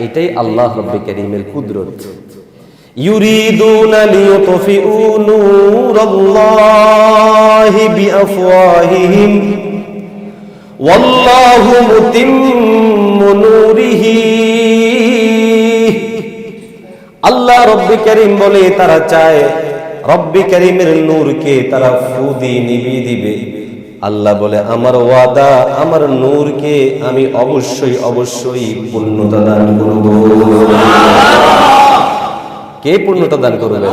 এটাই আল্লাহ রব্বে কারীমের কুদরত। ইউরিদুনা লিইউতফিউ নূরাল্লাহি বিআফওয়াহিহিম ওয়াল্লাহু মুতিম্মু নূরিহি। আল্লাহ রব্বি কারীম বলে তারা চায় রব্বি কারীমের নূরকে তারা ফু দিয়ে নিভিয়ে দিবে। আল্লাহ বলে আমার ওয়াদা, আমার নূরকে আমি অবশ্যই অবশ্যই পূর্ণতা দান করব। কে পূর্ণতা দান করবেন?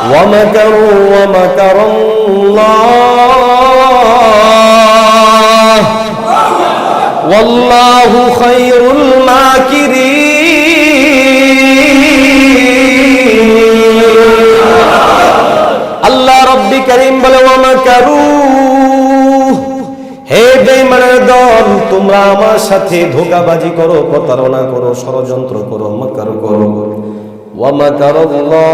ওয়া মাকারু ওয়া মাকারাল্লাহ ওয়াল্লাহু খায়রুল মাকিরিন। আল্লাহ রব্বি কারীম বলে ওয়া মাকারু, হে বেঈমানের দল, তোমরা আমার সাথে ধোঁকাবাজি করো, প্রতারণা করো, ষড়যন্ত্র করো, মাকার করো। ওয়া মাকারাল্লাহ,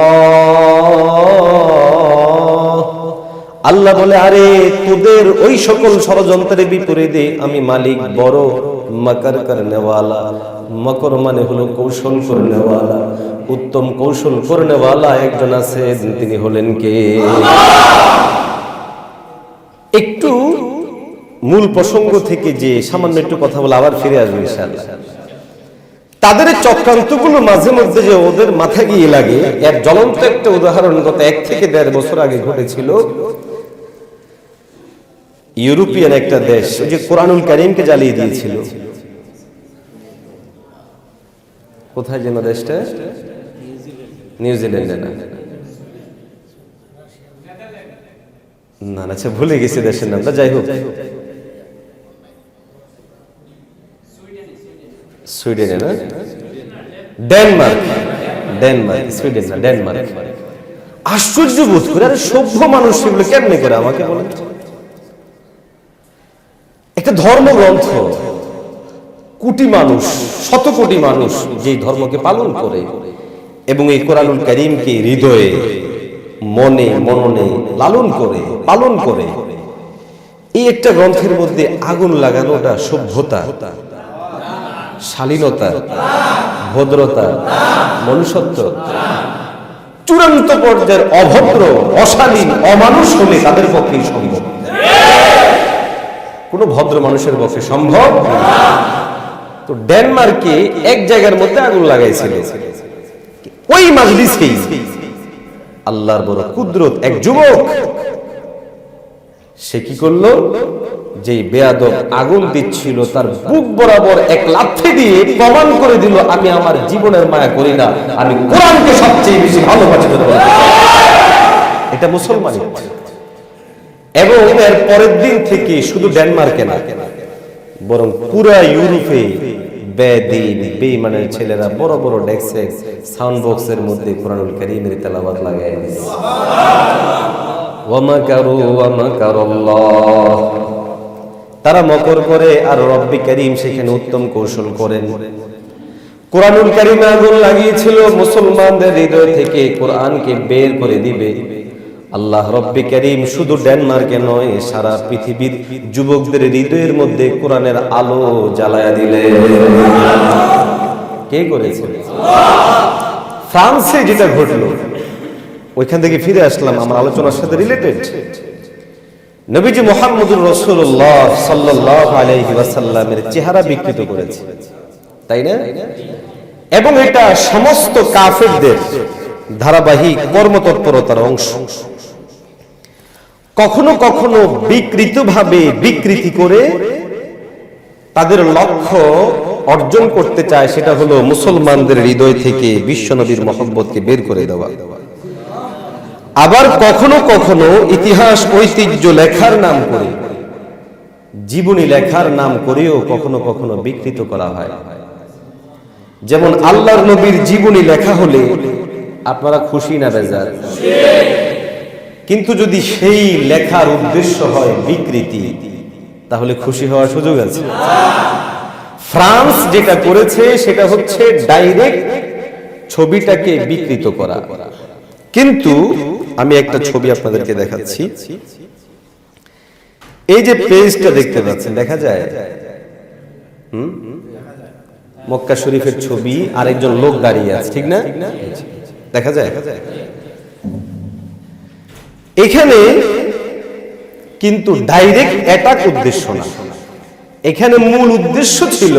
আল্লাহ বলে আরে তোদের ওই সকল ষড়যন্ত্রের বিপরীতে আমি মালিক বড় মাকার করনেওয়ালা। মকর মানে হলো কৌশল করনেওয়ালা। উত্তম কৌশল করনেওয়ালা একজন আছেন, তিনি হলেন কে? একটু মূল প্রসঙ্গ থেকে যে সামান্য একটু কথা বলে আবার ফিরে আসবো ইনশাআল্লাহ। তাদের চক্রান্তগুলো মাঝে মধ্যে যে ওদের মাথা গিয়ে লাগে, এর জ্বলন্ত একটা উদাহরণ গত 1 থেকে 1.5 বছর আগে ঘটেছিল। ইউরোপিয়ান একটা দেশ ওই যে কোরআনুল কারীমকে জ্বালিয়ে দিয়েছিল। কোথায় যেন দেশটা? নিউজিল্যান্ডে না, না আচ্ছা ভুলে গেছি দেশের নামটা। যাই হোক, সুইডেনে না, ডেনমার্ক, ডেনমার্ক, সুইডেন না, ডেনমার্ক। আশ্চর্য বোধ করে, আরে সভ্য মানুষ সেগুলো কেমনে করে আমাকে বলেন। একটা ধর্মগ্রন্থ, কোটি মানুষ, শত কোটি মানুষ যেই ধর্মকে পালন করে এবং এই কোরআনুল কারীমকে হৃদয়ে মনে মননে লালন করে পালন করে, এই একটা গ্রন্থের মধ্যে আগুন লাগানোটা সভ্যতা, শালীনতা, ভদ্রতা, মনুষ্যত্ব? চূড়ান্ত পর্যায়ের অভদ্র, অশালীন, অমানুষ হলে তাদের পক্ষে সম্ভব, কোন ভদ্র মানুষের পক্ষে সম্ভব না। তো ডেনমার্কে এক জায়গার মধ্যে আগুন লাগাইছিল। ওই মাজলিসে আল্লাহর বড় কুদরত, এক যুবক সে কি করলো, যে বেয়াদব আগুন দিচ্ছিল তার বুক বরাবর এক লাথি দিয়ে প্রমাণ করে দিল আমি আমার জীবনের মায়া করি না, আমি কোরআনকে সবচেয়ে বেশি ভালোবাসি। এটা মুসলমান। এবং এর পরের দিন থেকে শুধু ডেনমার্কে না, বরং পুরা ইউরোপে বেদিন বেঈমানের ছেলেরা বড় বড় ডেস্কে সাউন্ড বক্সের মধ্যে কোরআনুল কারীমের তেলাওয়াত লাগায় দিয়েছে। ওয়া মাকারু ওয়া মাকারাল্লাহ, তারা মকর করে আর রব্বি কারীম সেখানে উত্তম কৌশল করেন। কোরআনুল কারীমে আগুন লাগিয়েছিল, মুসলমানদের হৃদয় থেকে কোরআনকে বের করে দিবে। আল্লাহ রব্বি কারীম শুধু ডেনমার্কে নয়, সারা পৃথিবীর যুবকদের হৃদয়ের মধ্যে কোরআনের আলো জ্বালায়া দিলেন। কে করেছে? ফ্রান্সে যেটা ঘটলো, ওইখান থেকে ফিরে আসলাম আমার আলোচনার সাথে রিলেটেড। নবীজি মুহাম্মদুর রাসূলুল্লাহ সাল্লাল্লাহু আলাইহি ওয়াসাল্লামের চেহারা বিকৃত করেছে, তাই না? এবং এটা সমস্ত কাফেরদের ধারাবাহিক কর্মতৎপরতার অংশ। কখনো কখনো বিকৃতভাবে বিকৃতি করে তাদের লক্ষ্য অর্জন করতে চায়, সেটা হলো মুসলমানদের হৃদয় থেকে বিশ্বনবীর মহব্বতকে বের করে দেওয়া। আবার কখনো কখনো ইতিহাস ঐতিহ্য লেখার নাম করে, জীবনী লেখার নাম করেও কখনো কখনো বিকৃত করা হয়। যেমন আল্লাহর নবীর জীবনী লেখা হলে আপনারা খুশি না বেজার? কিন্তু যদি সেই লেখার উদ্দেশ্য হয় বিকৃতি, তাহলে খুশি হওয়ার সুযোগ আছে। ফ্রান্স যেটা করেছে সেটা হচ্ছে ডাইরেক্ট ছবিটাকে বিকৃত করা। কিন্তু আমি একটা ছবি আপনাদেরকে দেখাচ্ছি। এই যে পেজটা দেখতে পাচ্ছেন, দেখা যায় মক্কা শরীফের ছবি, আর একজন লোক দাঁড়িয়ে আছে, ঠিক না? দেখা যায়? এখানে কিন্তু ডাইরেক্ট অ্যাটাক উদ্দেশ্য না, এখানে মূল উদ্দেশ্য ছিল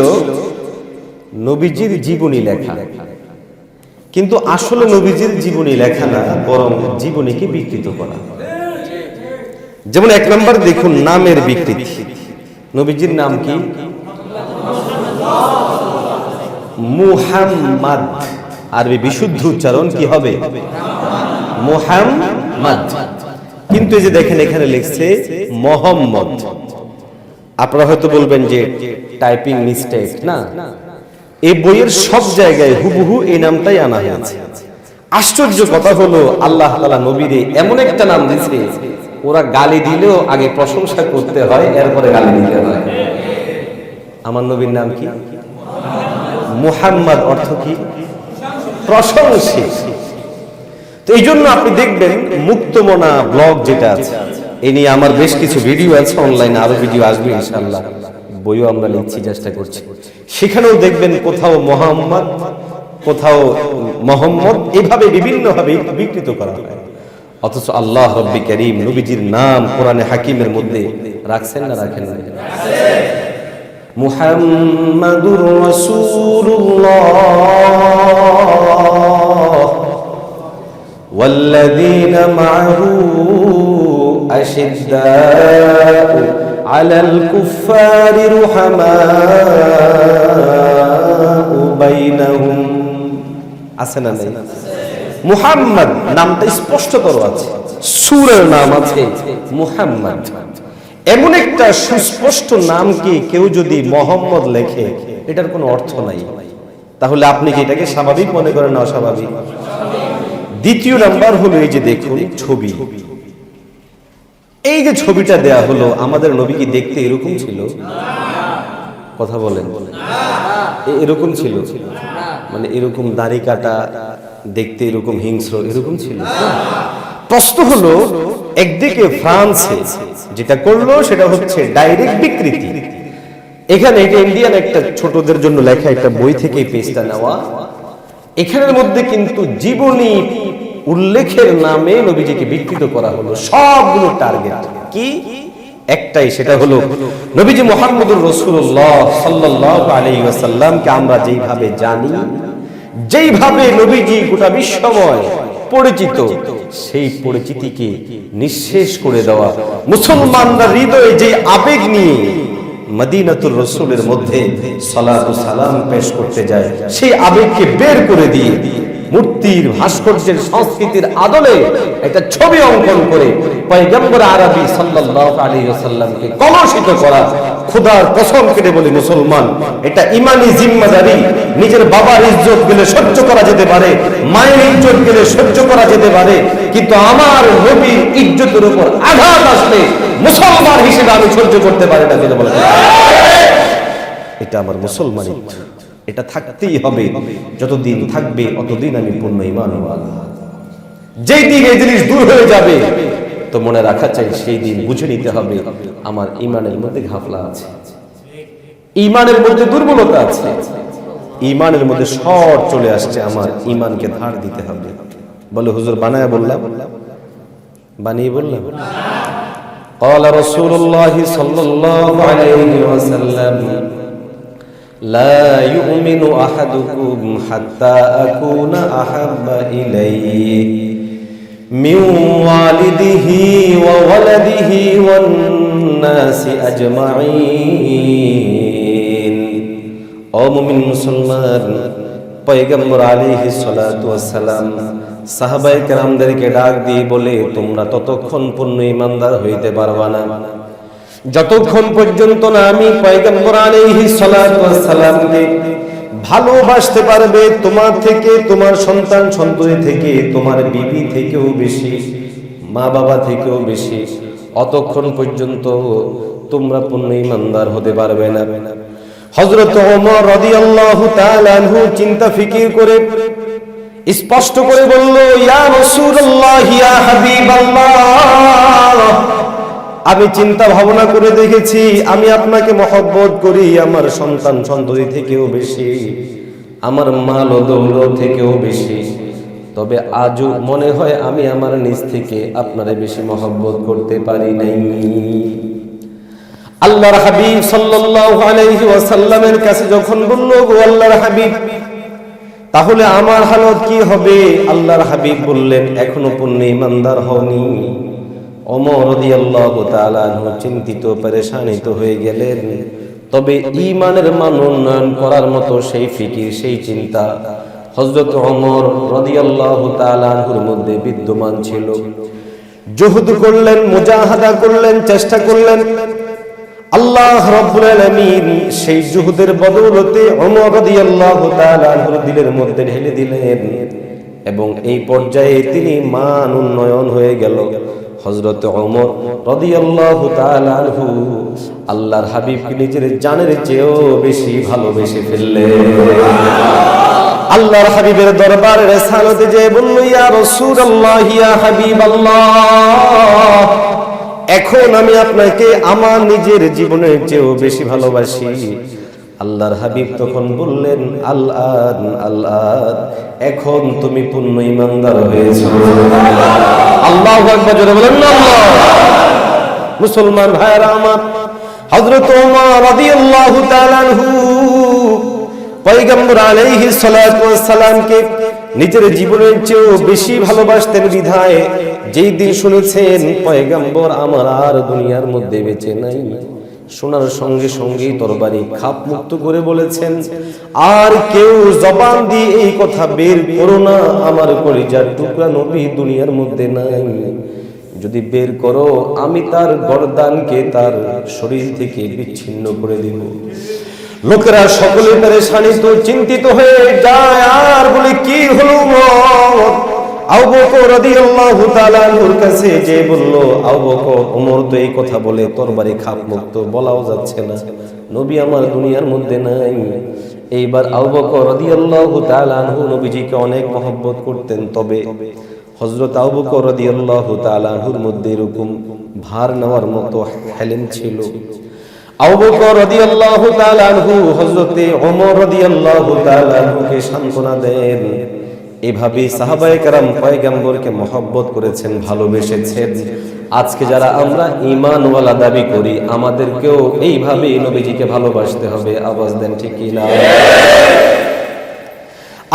নবীজির জীবনী লেখা। কিন্তু আসলে নবীজির জীবনী লেখা না, বরং জীবনীকে বিকৃত করা। যেমন 1 নম্বর দেখুন, নামের বিকৃতি। নবীজির নাম কি? মুহাম্মদ। আরবি বিশুদ্ধ উচ্চারণ কি হবে? মুহাম্মদ। কিন্তু এই যে দেখেন এখানে লিখছে মোহাম্মদ। আপনারা হয়তো বলবেন যে টাইপিং মিস্টেক। না, এই বইয়ের সব জায়গায় হুবহু এই নামটাই আনা হয়েছে। আশ্চর্য কথা হলো, আল্লাহ তাআলা নবীরে এমন একটা নাম দিয়েছে, ওরা গালি দিলেও আগে প্রশংসা করতে হয়, এরপরে গালি দিতে হয়। আমার নবীর নাম কি? মুহাম্মদ। অর্থ কি? প্রশংসিত। তো এই জন্য আপনি দেখবেন মুক্তমনা ব্লগ যেটা আছে, এ নিয়ে আমার বেশ কিছু ভিডিও আছে অনলাইনে, আরো ভিডিও আসবে ইনশাআল্লাহ, বইও আমরা লিখছি, চেষ্টা করছি। সেখানেও দেখবেন কোথাও মোহাম্মদ, কোথাও মোহাম্মদ, এভাবে বিভিন্ন ভাবে বিকৃত করা হয়। অথচ আল্লাহ রব্বি কারীম নবীজির নাম কোরআনে হাকিমের মধ্যে রাখছেন না রাখেন না? মুহাম্মাদুর রাসূলুল্লাহ ওয়াল্লাযীনা মা'হু আশিদ্দাউ আলাল কুফফারি রুহামাউ বাইনাহুম। আছে না নাই? মুহাম্মদ নামটা স্পষ্টতর আছে, সূরার নাম আছে মুহাম্মদ। এমন একটা সুস্পষ্ট নামকে কেউ যদি মোহাম্মদ লেখে, এটার কোনো অর্থ নাই। তাহলে আপনি কি এটাকে স্বাভাবিক মনে করেন না অস্বাভাবিক? দ্বিতীয় নাম্বার হলো এই যে দেখুন ছবি। এই যে ছবিটা দেয়া হলো, আমাদের নবী কি দেখতে এরকম ছিল? কথা বলেন, এরকম ছিল? মানে এরকম দাড়ি কাটা, দেখতে এরকম হিংস্র, এরকম ছিল? প্রশ্ন হলো, একদিকে ফ্রান্সে যেটা করলো সেটা হচ্ছে ডাইরেক্ট বিকৃতি। এখানে এটা ইন্ডিয়ান একটা ছোটদের জন্য লেখা একটা বই থেকে পেজটা নেওয়া। এখানের মধ্যে কিন্তু জীবনী উল্লেখের নামে নবীজিকে বিকৃত করা হলো। সবগুলো টার্গেট কি? একটাই, সেটা হলো নবীজি মুহাম্মদুর রাসূলুল্লাহ সাল্লাল্লাহু আলাইহি ওয়াসাল্লামকে আমরা যেইভাবে জানি, যেইভাবে নবীজি গোটা বিশ্বময় পরিচিত, সেই পরিচিতিকে নিঃশেষ করে দেওয়া। মুসলমানরা হৃদয়ে যে আবেগ নিয়ে মদিনাতুর রাসূলের মধ্যে সালাতু সালাম পেশ করতে যায়, সেই আবেগকে বের করে দিয়ে মূর্তির ভাস্কর্যের সংস্কৃতির আদলে একটা ছবি অঙ্কন করে পয়গম্বর আরবি সাল্লাল্লাহু আলাইহি ওয়াসাল্লামকে কলুষিত করা। খোদার কসম কেটে বলি মুসলমান, এটা ইমানি জিম্মাদারি। নিজের বাবার ইজ্জত গেলে সহ্য করা যেতে পারে, মায়ের ইজ্জত গেলে সহ্য করা যেতে পারে, কিন্তু আমার নবীর ইজ্জতের উপর আঘাত আসলে মুসলমান হিসেবে আমি সহ্য করতে পারি না। যেটা বলে এটা আমার মুসলমানি, এটা থাকতেই হবে। যতদিন থাকবে ততদিন আমি পূর্ণ ঈমানওয়ালা। যেই দিন এই জিনিস দূর হয়ে যাবে, তো মনে রাখা চাই সেই দিন বুঝে নিতে হবে আমার ঈমানের মধ্যে ঘাপলা আছে, ঈমানের মধ্যে দুর্বলতা আছে, ঈমানের মধ্যে শর্ট চলে আসছে। আমার ঈমানকে ধার দিতে হবে। বলে হুজুর বানায়া বললাম, বানিয়ে বললাম? قال رسول الله صلى الله عليه وسلم لا يؤمن أحدكم حتى أكون أحب إليه من والده وولده والناس أجمعين। ও মুমিন মুসলমান, পয়গম্বর আলাইহিস সালাতু ওয়াস সালাম সাহাবায়ে কেরামদেরকে ডাক দিয়ে বলে, তোমরা ততক্ষণ পূর্ণ ঈমানদার হইতে পারবা না যতক্ষণ পর্যন্ত না আমি পয়গম্বর আলাইহিস সালাতু ওয়াস সালামকে ভালোবাসতে পারবে তোমার থেকে, তোমার সন্তান সন্ততি থেকে, তোমার বিবি থেকেও বেশি, মা বাবা থেকেও বেশি, অতক্ষণ পর্যন্ত তোমরা পূর্ণ ঈমানদার হতে পারবে না। হযরত ওমর রাদিয়াল্লাহু তাআলা আনহু চিন্তা ফিকির করে স্পষ্ট করে বলল, ইয়া রাসূলুল্লাহ, ইয়া হাবিবাল্লাহ, আমি চিন্তা ভাবনা করে দেখেছি, আমি আপনাকে মহব্বত করি আমার সন্তান সন্ততি থেকেও বেশি, আমার মাল ও দৌলত থেকেও বেশি। তবে আজও মনে হয় আমি আমার নিজ থেকে আপনারে বেশি মহব্বত করতে পারি নাই। আল্লাহর হাবিব সাল্লাল্লাহু আলাইহি ওয়াসাল্লামের কাছে যখন বলল, গো আল্লাহর হাবিব, তাহলে আমার হালত কি হবে? আল্লাহর হাবিব বললেন, এখনো পূর্ণ ঈমানদার হওনি। ওমর রাদিয়াল্লাহু তাআলা আনহু চিন্তিত পেরেশানিত হয়ে গেলেন। তবে ঈমানের মান উন্নয়ন করার মতো সেই ফিকির, সেই চিন্তা হযরত ওমর রাদিয়াল্লাহু তাআলা আনহুর মধ্যে বিদ্যমান ছিল। জুহুদ করলেন, মুজাহাদা করলেন, চেষ্টা করলেন। আল্লাহ রাব্বুল আলামিন সেই জুহুদের বদৌলতে ওমর রাদিয়াল্লাহু তাআলা আনহুর দিলের মধ্যে ঢেলে দিলেন এবং এই পর্যায়ে তিনি মান উন্নয়ন হয়ে গেল। হযরত ওমর রাদিয়াল্লাহু তাআলা আনহু আল্লাহর হাবিবকে নিজের জানের চেয়েও বেশি ভালোবেসে ফেললেন। আল্লাহর হাবিবের দরবারে রিসালাতে যে বলল, ইয়া রাসূলুল্লাহ, ইয়া হাবিবাল্লাহ, এখন আমি আপনাকে আমার নিজের জীবনের চেয়েও বেশি ভালোবাসি। আল্লাহর হাবিব তখন বললেন, আল-আন, আল-আন, এখন তুমি পূর্ণ ঈমানদার হয়েছো। আল্লাহু আকবার, জোরে বলেন না আল্লাহ। মুসলমান ভাইরা আমার, হযরত ওমর রাদিয়াল্লাহু তাআলা আনহু পয়গম্বর আলাইহিস সালাতু ওয়াস সালামকে নিজের জীবনের চেয়েও বেশি ভালোবাসতেন বিধায় যেই দিন শুনেছেন পয়গম্বর আমার আর দুনিয়ার মধ্যে বেঁচে নাই, শোনার সঙ্গে সঙ্গেই তরবারি খাপ মুক্ত করে বলেছেন, আর কেউ জবান দিয়ে এই কথা বের করো না, আমার কলিজার টুকরা নবী দুনিয়ার মধ্যে নাই। যদি বের করো আমি তার গর্দানকে তার শরীর থেকে বিচ্ছিন্ন করে দেব। লোকেরা সকলে পেরেশানিত, চিন্তিত হয়ে যায়, আর বলে কি হলো? আবু বকর রাদিয়াল্লাহু তাআলা আনহুর কাছে যে বলল, আবু বকর, ওমর তো এই কথা বলে তরবারি খাপ মুক্ত, বলাও যাচ্ছে না, নবী আমার দুনিয়ার মধ্যে নাই। এইবার আবু বকর রাদিয়াল্লাহু তাআলা আনহু নবীজিকে অনেক মহব্বত করতেন, তবে হযরত আবু বকর রাদিয়াল্লাহু তাআলা আনহুর মধ্যে এরকম ভার নেওয়ার মতো হেলেম ছিল। আবু বকর রাদিয়াল্লাহু তাআলা আনহু হযরতে ওমর রাদিয়াল্লাহু তাআলা আনহুকে সান্ত্বনা দেন। এভাবে সাহাবায়ে কেরাম পয়গম্বরকে মহব্বত করেছেন, ভালোবেসেছেন। আজকে যারা আমরা ঈমানওয়ালা দাবি করি, আমাদেরকেও এইভাবে নবীজিকে ভালোবাসতে হবে। আওয়াজ দেন ঠিক কি না?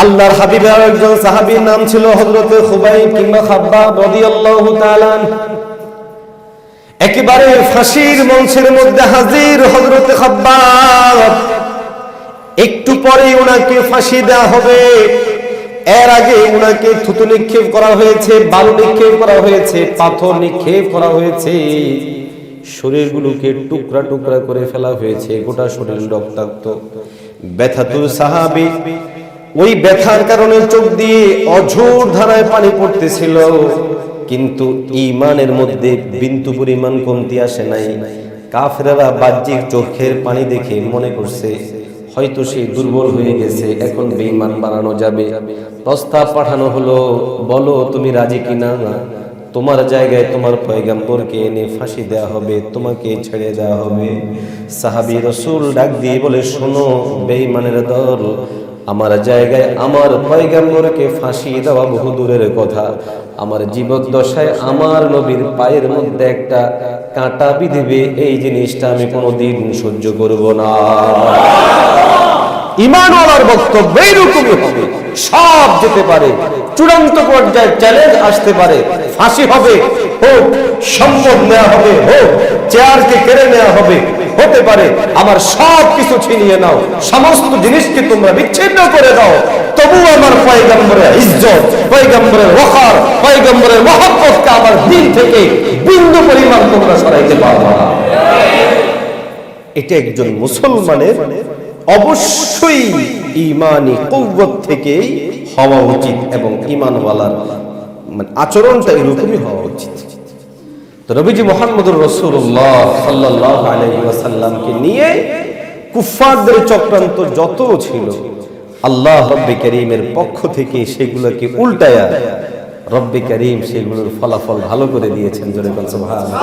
আল্লাহর হাবিবের একজন সাহাবীর নাম ছিল হযরতে খুবাইব কিংবা খাব্বাব রাদিয়াল্লাহু তাআলা। একেবারে ফাঁসির মঞ্চের মধ্যে হাজির হযরতে খাব্বাব। একটু পরে উনাকে ফাঁসি দেওয়া হবে। এর আগে উনাকে থুতু নিক্ষেপ করা হয়েছে, বালু নিক্ষেপ করা হয়েছে, পাথর নিক্ষেপ করা হয়েছে, শরীরগুলোকে টুকরা টুকরা করে ফেলা হয়েছে, গোটা শরীর রক্তাক্ত। ব্যথাতুর সাহাবী, ওই ব্যথার কারণে চোখ দিয়ে অঝোর ধারায় পানি পড়তেছিল, কিন্তু ঈমানের মধ্যে বিন্দু পরিমাণ কমতি আসে নাই। কাফেররা বাহ্যিক চোখের পানি দেখে মনে করছে হয়তো সে দুর্বল হয়ে গেছে, এখন বেঈমান বানানো যাবে। প্রস্তাব পাঠানো হলো, বলো তুমি রাজি কিনা, তোমার জায়গায় তোমার পয়গম্বরকে এনে ফাঁসি দেওয়া হবে, তোমাকে ছেড়ে দেওয়া হবে। সাহাবী রাসূল ডাক দিয়ে বলে, শোনো বেঈমানের দল, আমার জায়গায় আমার পয়গম্বরকে ফাঁসি দেওয়া বহু দূরের কথা, আমার জীবদ্দশায় আমার নবীর পায়ের মধ্যে একটা কাঁটা বিঁধবে, এই জিনিসটা আমি কোনোদিন সহ্য করব না। ঈমানওয়ালার বক্তব্য এইরকমই হবে। সব যেতে পারে, চূড়ান্ত পর্যায়ে চ্যালেঞ্জ আসতে পারে, ফাঁসি হবে, হোক সম্পদ নেওয়া হবে, হোক চেয়ারকে কেড়ে নেওয়া হবে, হতে পারে আমার সব কিছু ছিনিয়ে নাও, সমস্ত জিনিসকে তোমরা বিচ্ছিন্ন করে দাও, তবু আমার পয়গম্বরের ইজ্জত, পয়গম্বরের ওয়াকার, পয়গম্বরের মহব্বতকে আমার দিল থেকে বিন্দু পরিমাণ তোমরা সরাইতে পারবে না। এটা একজন মুসলমানের অবশ্যই ঈমানি কুওয়াত থেকে হওয়া উচিত এবং ঈমানওয়ালার আচরণটা এরকমই হওয়া উচিত। তো নবীজি মুহাম্মদুর রাসূলুল্লাহ সাল্লাল্লাহু আলাইহি ওয়াসাল্লামকে নিয়ে কুফফারদের চক্রান্ত যত ছিল, আল্লাহ রব্বে কারীমের পক্ষ থেকে সেগুলোকে উল্টায়া রব্বে কারীম সেগুলোর ফলাফল ভালো করে দিয়েছেন। জোরে বলেন সুবহানাল্লাহ।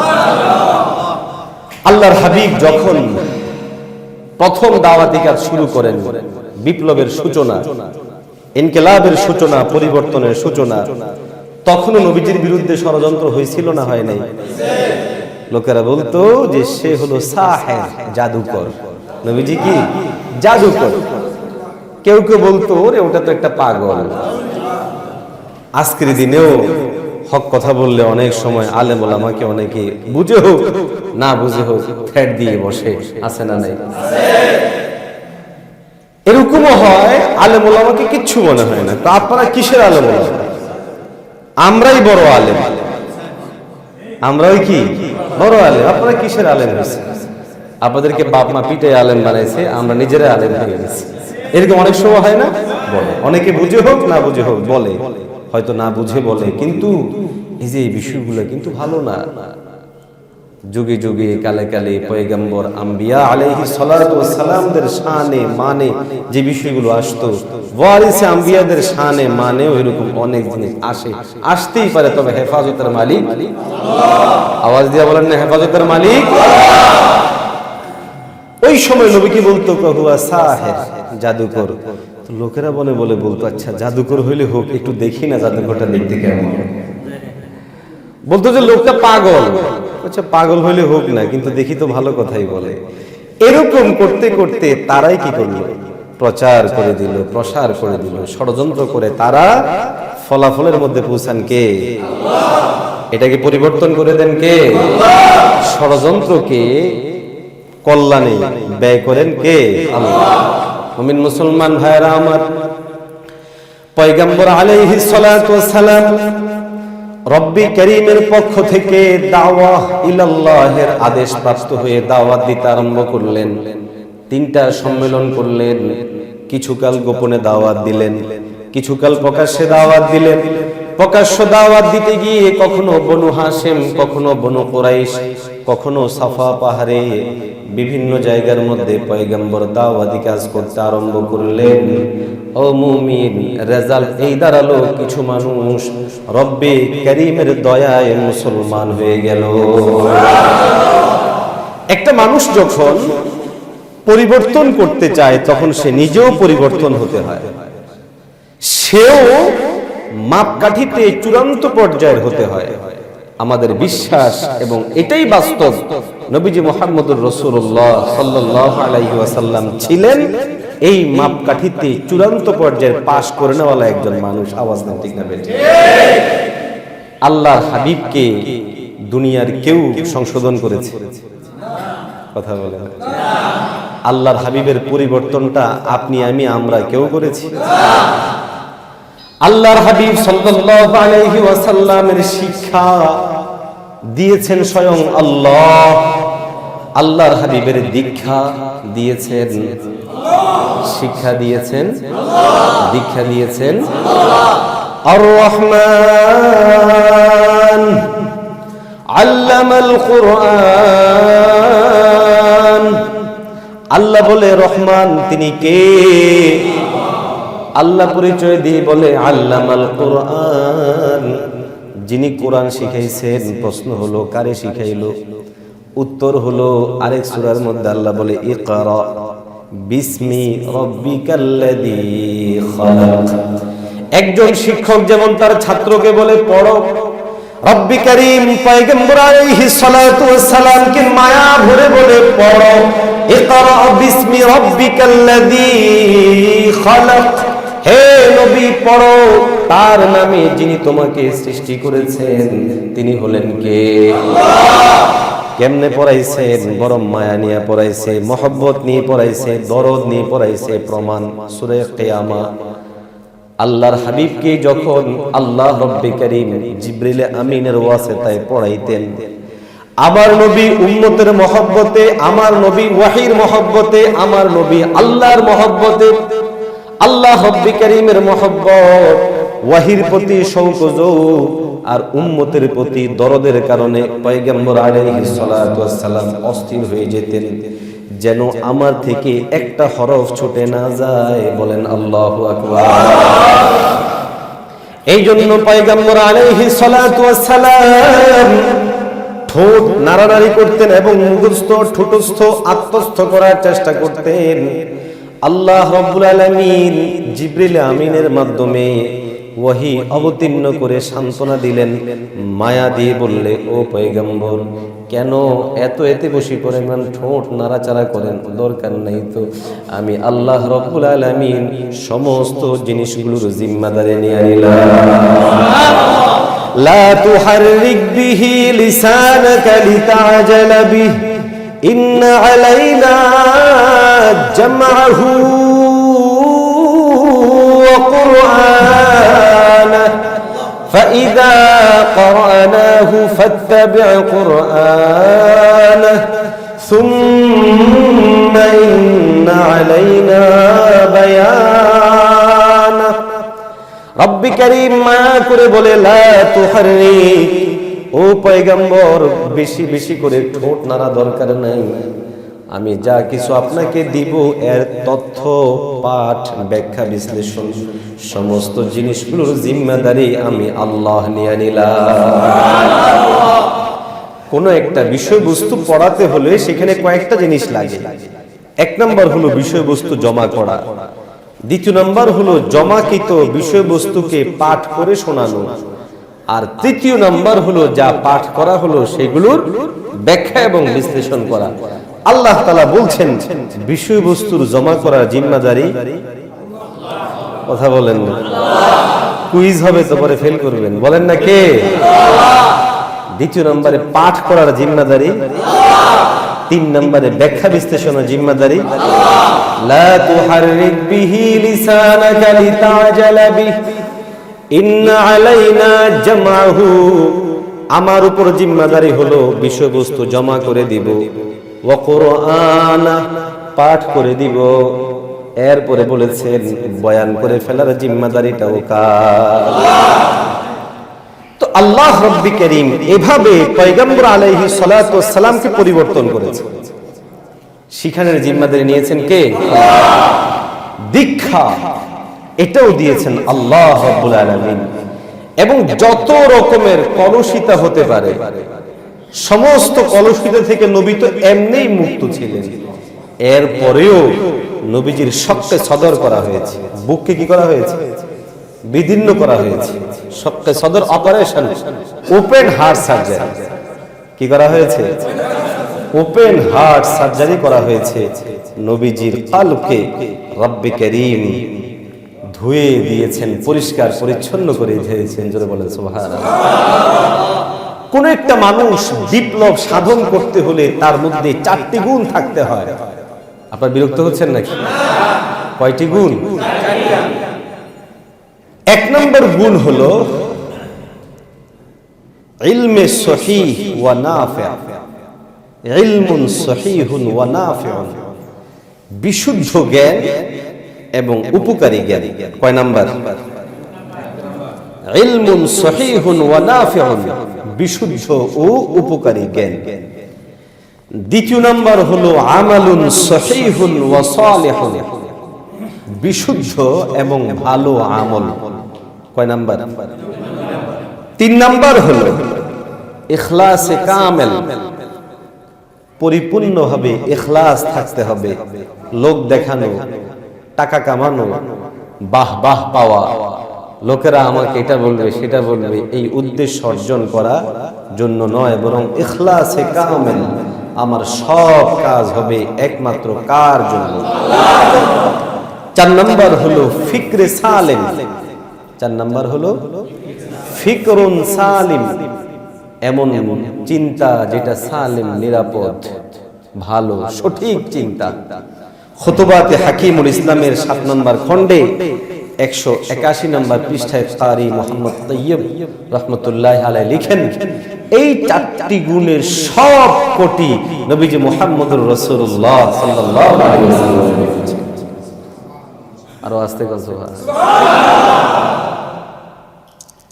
আল্লাহর হাবিব যখন প্রথম দাওয়াতি কাজ শুরু করেন, বিপ্লবের সূচনা, ইনকিলাবের সূচনা, পরিবর্তনের সূচনা, তখনও নবীজির বিরুদ্ধে ষড়যন্ত্র হয়েছিল না হয় নাই? লোকেরা বলতো যে সে হলো সাহের, জাদুকর। নবীজি কি জাদুকর। কেউ কেউ বলতো রে ওটা তো একটা পাগল। আজকের দিনেও হক কথা বললে অনেক সময় আলেম ওলামাকে অনেকে বুঝে হোক না বুঝে হোক ফ্যাট দিয়ে বসে, আছে না নাই? এরকমও হয়, আলেম ওলামাকে কিচ্ছু মনে হয় না। তো আপনারা কিসের আলেম ওলামা? আমরাই বড় আলেম, আমরাই কি বড় আলেম। আপনারা কিসের আলেম হয়েছে? আপনাদেরকে বাপ মা পিঠে আলেম বানাইছে, আমরা নিজেরাই আলেম হয়ে গেছি। এরকম অনেক সময় হয় না? বলে অনেকে বুঝে হোক না বুঝে হোক বলে, হয়তো না বুঝে বলে, কিন্তু এই যে এই বিষয়গুলো কিন্তু ভালো না। যুগে যুগে কালে কালে পয়গম্বর আম্বিয়া আলাইহিস সালাতু ওয়াস সালামদের শানে মানে যে বিষয়গুলো আসতো, ওয়ারিসে আম্বিয়াদের শানে মানে এরকম অনেক জিনিস আসে, আসতেই পারে। তবে হেফাজতের মালিক আল্লাহ। আওয়াজ দিয়ে বলেন না, হেফাজতের মালিক আল্লাহ। ওই সময় নবী কি বলতো? হুয়া সাহির, জাদুকর। লোকেরা বলে বলতো আচ্ছা জাদুকর হইলে হোক, একটু দেখি না জাদুকরটা দেখতে কেমন। বলতো যে লোকটা পাগল, আচ্ছা পাগল হইলে হোক না, কিন্তু দেখি তো ভালো কথাই বলে। এরকম করতে করতে তারাই কি করলো? প্রচার করে দিল, প্রসার করে দিল, ষড়যন্ত্র করে তারা ফলাফলের মধ্যে পৌঁছান কে? আল্লাহ। এটাকে পরিবর্তন করে দেন কে? আল্লাহ। ষড়যন্ত্রকে কল্যাণে ব্যয় করেন কে? আল্লাহ। মুমিন মুসলমান ভাইরা আমার, পয়গম্বর আলাইহিস সালাতু ওয়াস সালাম রব্বি করিমের পক্ষ থেকে দাওয়াহ ইলাল্লাহের আদেশ প্রাপ্ত হয়ে দাওয়াত দিতে আরম্ভ করলেন। 3টা সম্মেলন করলেন। কিছুকাল গোপনে দাওয়াত দিলেন, কিছুকাল প্রকাশ্যে দাওয়াত দিলেন। প্রকাশ্য দাওয়াত দিতে গিয়ে কখনো বনু হাশেম, কখনো বনু কুরাইশ, কখনো সাফা পাহাড়ে বিভিন্ন জায়গার মধ্যে পয়গম্বর দাওয়াতি কাজ করতে আরম্ভ করলেন। ও মুমিন, রেজাল্ট এই দাঁড়ালো কিছু মানুষ রব্বে করিমের দয়ায় মুসলমান হয়ে গেল। একটা মানুষ যখন পরিবর্তন করতে চায় তখন সে নিজেও পরিবর্তন হতে হয়, সেও মাপকাঠিতে চূড়ান্ত পর্যায়ের হতে হয়। আমাদের বিশ্বাস এবং এটাই বাস্তব, নবীজি মুহাম্মদুর রাসূলুল্লাহ সাল্লাল্লাহু আলাইহি ওয়াসাল্লাম ছিলেন এই মাপকাঠিতে চূড়ান্ত পর্যায়ে পাশ করে নেওয়ালা একজন মানুষ। আওয়াজ দেন ঠিক না বেঠিক? আল্লাহর হাবিবকে দুনিয়ার কেউ সংশোধন করেছে? কথা বলে না। আল্লাহর হাবিবের পরিবর্তনটা আপনি আমি আমরা কেউ করেছি? আল্লাহর হাবিব সাল্লাল্লাহু আলাইহি ওয়াসাল্লামের শিক্ষা দিয়েছেন স্বয়ং আল্লাহ। আল্লাহর হাবিবের দীক্ষা দিয়েছেন আল্লাহ, শিক্ষা দিয়েছেন আল্লাহ, দীক্ষা দিয়েছেন আল্লাহ। আর রহমান আল্লামাল কুরআন। আল্লাহ বলে রহমান তিনি কে? আল্লাহ পরিচয় দিয়ে বলে আল্লামাল কুরআন, যিনি কোরআন শিখাইছেন। প্রশ্ন হলো কারে শিখাইলো? উত্তর হলো আরেক সূরার মধ্যে আল্লাহ বলে ইকরা বিসমি রাব্বিকাল্লাযী খালাক। একজন শিক্ষক যেমন তার ছাত্রকে বলে পড়ো, রব্বি করিম পয়গম্বর আলাইহিস সালাতু ওয়াস সালামকে মায়া ভরে বলে পড়ো ইকরা বিসমি রাব্বিকাল্লাযী খালাক। হে নবী পড়ো তার নামে যিনি তোমাকে সৃষ্টি করেছেন, তিনি হলেন কে? আল্লাহ। কেমনে পড়াইছেন? বড় মায়া নিয়ে পড়াইছে, মহব্বত নিয়ে পড়াইছে, দরদ নিয়ে পড়াইছে। প্রমাণ সূরা কিয়ামা। আল্লাহর হাবিবকে যখন আল্লাহ রব্বে করিম জিবরিল আমিনের ওয়াসিতায় পড়াইতেন, আমার নবী উম্মতের মহব্বতে, আমার নবী ওয়াহির মহব্বতে, আমার নবী আল্লাহর মহব্বতে, আল্লাহ রব্বে করিমের মহব্বত, ওয়াহির প্রতি শৌক আর উম্মতের প্রতি দরদের কারণে পয়গম্বর আলাইহিস সালাতু ওয়াস সালাম অস্থির হয়ে যেতেন, যেন আমার থেকে একটা হরফ ছুটে না যায়। বলেন আল্লাহু আকবার। এই জন্য পয়গম্বর আলাইহিস সালাতু ওয়াস সালাম ঠোঁট নাড়ানাড়ি করতেন এবং মুখস্থ ঠোঁটস্থ আত্মস্থ করার চেষ্টা করতেন। আল্লাহ রাব্বুল আলামিন জিবরিল আমিনের মাধ্যমে ওয়াহি অবতীর্ণ করে সান্ত্বনা দিলেন, মায়া দিয়ে বললে, ও পয়গম্বর, কেন এতে বেশি পরিমাণ ঠোঁট নাড়াচাড়া করেন? দরকার নেই তো, আমি আল্লাহ রাব্বুল আলামিন সমস্ত জিনিসগুলোর জিম্মাদারি নিয়ে নিলাম। লা তুহাররিক বিহি লিসানাকা লিতা'জালা বিহি ইন্না আলাইনা জামআহু ওয়া কুরআনাহু ফাইযা ক্বরানাহু ফাত্তাবি' কুরআনাহু সুম্মা ইন্না আলাইনা বায়ানাহু। রব্বি কারীম মায়া করে বলে, লা তুহাররিক, ও পয়গম্বর, বেশি বেশি করে ঠোঁট নাড়া দরকার নাই। আমি যা কিছু আপনাকে দিব এর তথ্য, পাঠ, ব্যাখ্যা, বিশ্লেষণ সমস্ত জিনিসগুলোর জিম্মাদারি আমি আল্লাহ নিয়ে নিলাম। কোন একটা বিষয়বস্তু পড়াতে হলে সেখানে কয়েকটা জিনিস লাগে। এক নম্বর হলো বিষয়বস্তু জমা করা, দ্বিতীয় নম্বর হলো জমাকৃত বিষয়বস্তুকে পাঠ করে শোনানো, আর তৃতীয় নাম্বার হলো যা পাঠ করা হলো সেগুলোর ব্যাখ্যা এবং বিশ্লেষণ করা। আল্লাহ তাআলা বলছেন বিষয়বস্তুর জমা করার জিম্মাদারি, কথা বলেন না, কুইজ হবে তো পরে ফেল করবেন, বলেন না কে? দ্বিতীয় নম্বরে পাঠ করার জিম্মাদারি, তিন নম্বরে ব্যাখ্যা বিশ্লেষণের জিম্মাদারি। লা তুহাররিক বিহি লিসানাকা লিতা'জালা বিহি ইন্না আলাইনা জামআহু, আমার উপর জিম্মাদারি হলো বিষয়বস্তু জমা করে দিব, ওয়া কুরআনাহু, পাঠ করে দিব, এরপরে বলেছেন বয়ান করে ফেলার জিম্মাদারিটাও কার? তো আল্লাহ রব্বি কারীম এভাবে পয়গম্বর আলাইহিস সালাতু ওয়াস সালামকে পরিবর্তন করেছেন। শিখানোর জিম্মাদারি নিয়েছেন কে? দীক্ষা এটাও দিয়েছেন আল্লাহ রাব্বুল আলামিন। এবং যত রকমের কলুষিতা হতে পারে সমস্ত কলুষিতা থেকে নবী তো এমনিই মুক্ত ছিলেন, এরপরেও নবীজির শক্কে সদর করা হয়েছে, বুককে কি করা হয়েছে? বিদীর্ণ করা হয়েছে। শক্কে সদর অপারেশন, ওপেন হার্ট সার্জারি কি করা হয়েছে? ওপেন হার্ট সার্জারি করা হয়েছে। নবীজির কলবকে রব্বে কারীম ধুয়ে দিয়েছেন, পরিষ্কার পরিচ্ছন্ন করে দিয়েছেন। জোরে বলেন সুবহানাল্লাহ। কোন একটা মানুষ বিপ্লব সাধন করতে হলে তার মধ্যে 4টি গুণ থাকতে হয়। আপনারা বিরক্ত হচ্ছেন নাকি? কয়টি গুণ? 1 নম্বর গুণ হলো ইলমে সহিহ ওয়া নাফি', ইলমুন সহিহুন ওয়া নাফি'ুন, বিশুদ্ধ জ্ঞান এবং উপকারী জ্ঞান। কয় নাম্বার? ইলমুন সহিহুন ওয়া নাফি'ুন, বিশুদ্ধ ও উপকারী জ্ঞান। দ্বিতীয় নাম্বার হলো আমালুন সহিহুন ওয়া সালিহুন, বিশুদ্ধ এবং ভালো আমল। কয় নাম্বার? 3 নাম্বার হলো ইখলাসে কামেল, পরিপূর্ণভাবে ইখলাস থাকতে হবে। লোক দেখানো, টাকা কামানো, বাহ বাহ পাওয়া, লোকেরা আমাকে এটা বলবে সেটা বলবে, এই উদ্দেশ্য অর্জন করা জন্য নয়, বরং ইখলাসে কামেল, আমার সব কাজ হবে একমাত্র কার জন্য? 4 নাম্বার হলো ফিকরে সালিম। 4 নাম্বার হলো ফিকরুন সালিম, এমন চিন্তা যেটা সালিম, নিরাপদ, ভালো, সঠিক চিন্তা। খুতবাতে হাকিমুল ইসলামের 7 নম্বর খণ্ডে 181 নম্বর পৃষ্ঠায় কারি মুহাম্মদ তাইয়্যিব রাহমাতুল্লাহি আলাইহি লিখেন, এই 4টি গুণের সব কোটি নবীজি মুহাম্মদুর রাসূলুল্লাহ সাল্লাল্লাহু আলাইহি ওয়াসাল্লাম। আর আস্তে কথা সুবহানাল্লাহ।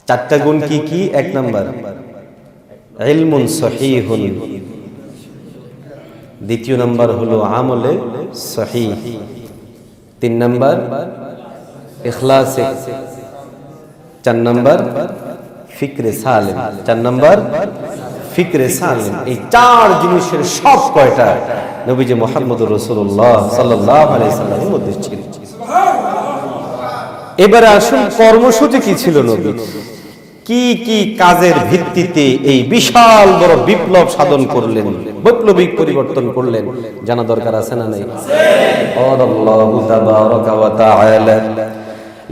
4টা গুণ কি কি? 1 নাম্বার ইলমুন সহিহুন, দ্বিতীয় নাম্বার হলো আমলে সহিহ, 3 নাম্বার ইখলাসে, 4 নাম্বার ফিকরে সালিম। 4 নাম্বার ফিকরে সালিম। এই 4 জিনিসের সব কয়টা নবীজি মুহাম্মদুর রাসূলুল্লাহ সাল্লাল্লাহু আলাইহি সাল্লামের মধ্যে ছিল। এবারে আসুন কর্মসূচি কি ছিল নবীর, কি কি কাজের ভিত্তিতে এই বিশাল বড় বিপ্লব সাধন করলেন, বৈপ্লবিক পরিবর্তন করলেন, জানা দরকার আছে না নাই? আল্লাহু তাবারাকা ওয়া তাআলা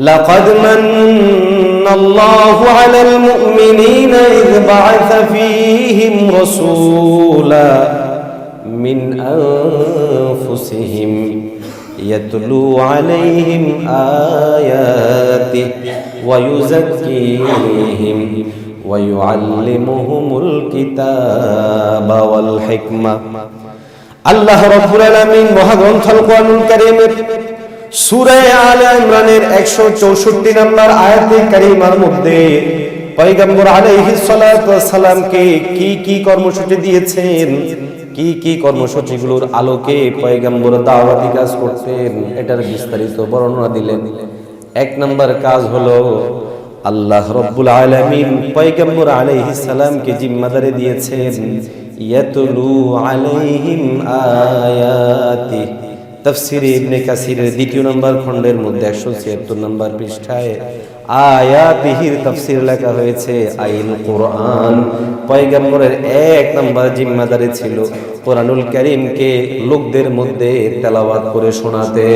লাকাদ মান্নাল্লাহু আলাল মুমিনিনা ইয বা'আসা ফীহিম রাসূলা মিন আনফুসিহিম ইয়াতলু আলাইহিম আয়াতিহি ওয়া ইউযাক্কিহিম ওয়া ইউআল্লিমুহুমুল কিতাবা ওয়াল হিকমা। আল্লাহ রাব্বুল আলামিন মহাগ্রন্থ আল কোরআনুল কারীমের সূরা আলে ইমরানের 164 নম্বর আয়াতে কারীমার মধ্যে পয়গম্বর আলাইহিস সালাতু ওয়াস সালামকে কি কি কর্মসূচি দিয়েছেন, কি কি কর্মসূচিগুলোর আলোকে পয়গম্বর দাওয়াতি কাজ করতেন, এটার বিস্তারিত বর্ণনা দিলেন। এক নম্বর কাজ হলো আল্লাহ রাব্বুল আলামিন পয়গম্বর আলাইহিস সালামকে জিম্মাদারি দিয়েছেন ইয়াতুলু আলাইহিম আয়াতি। তাফসীরে ইবনে কাসিরের 2 নম্বর খণ্ডের মধ্যে 176 নম্বর পৃষ্ঠায় আয়াতিহির তাফসীর লেখা হয়েছে আইন কোরআন। পয়গম্বরের 1 নম্বর জিম্মাদারি ছিল কোরআনুল কারীমকে লোকদের মধ্যে তেলাওয়াত করে শোনাতে।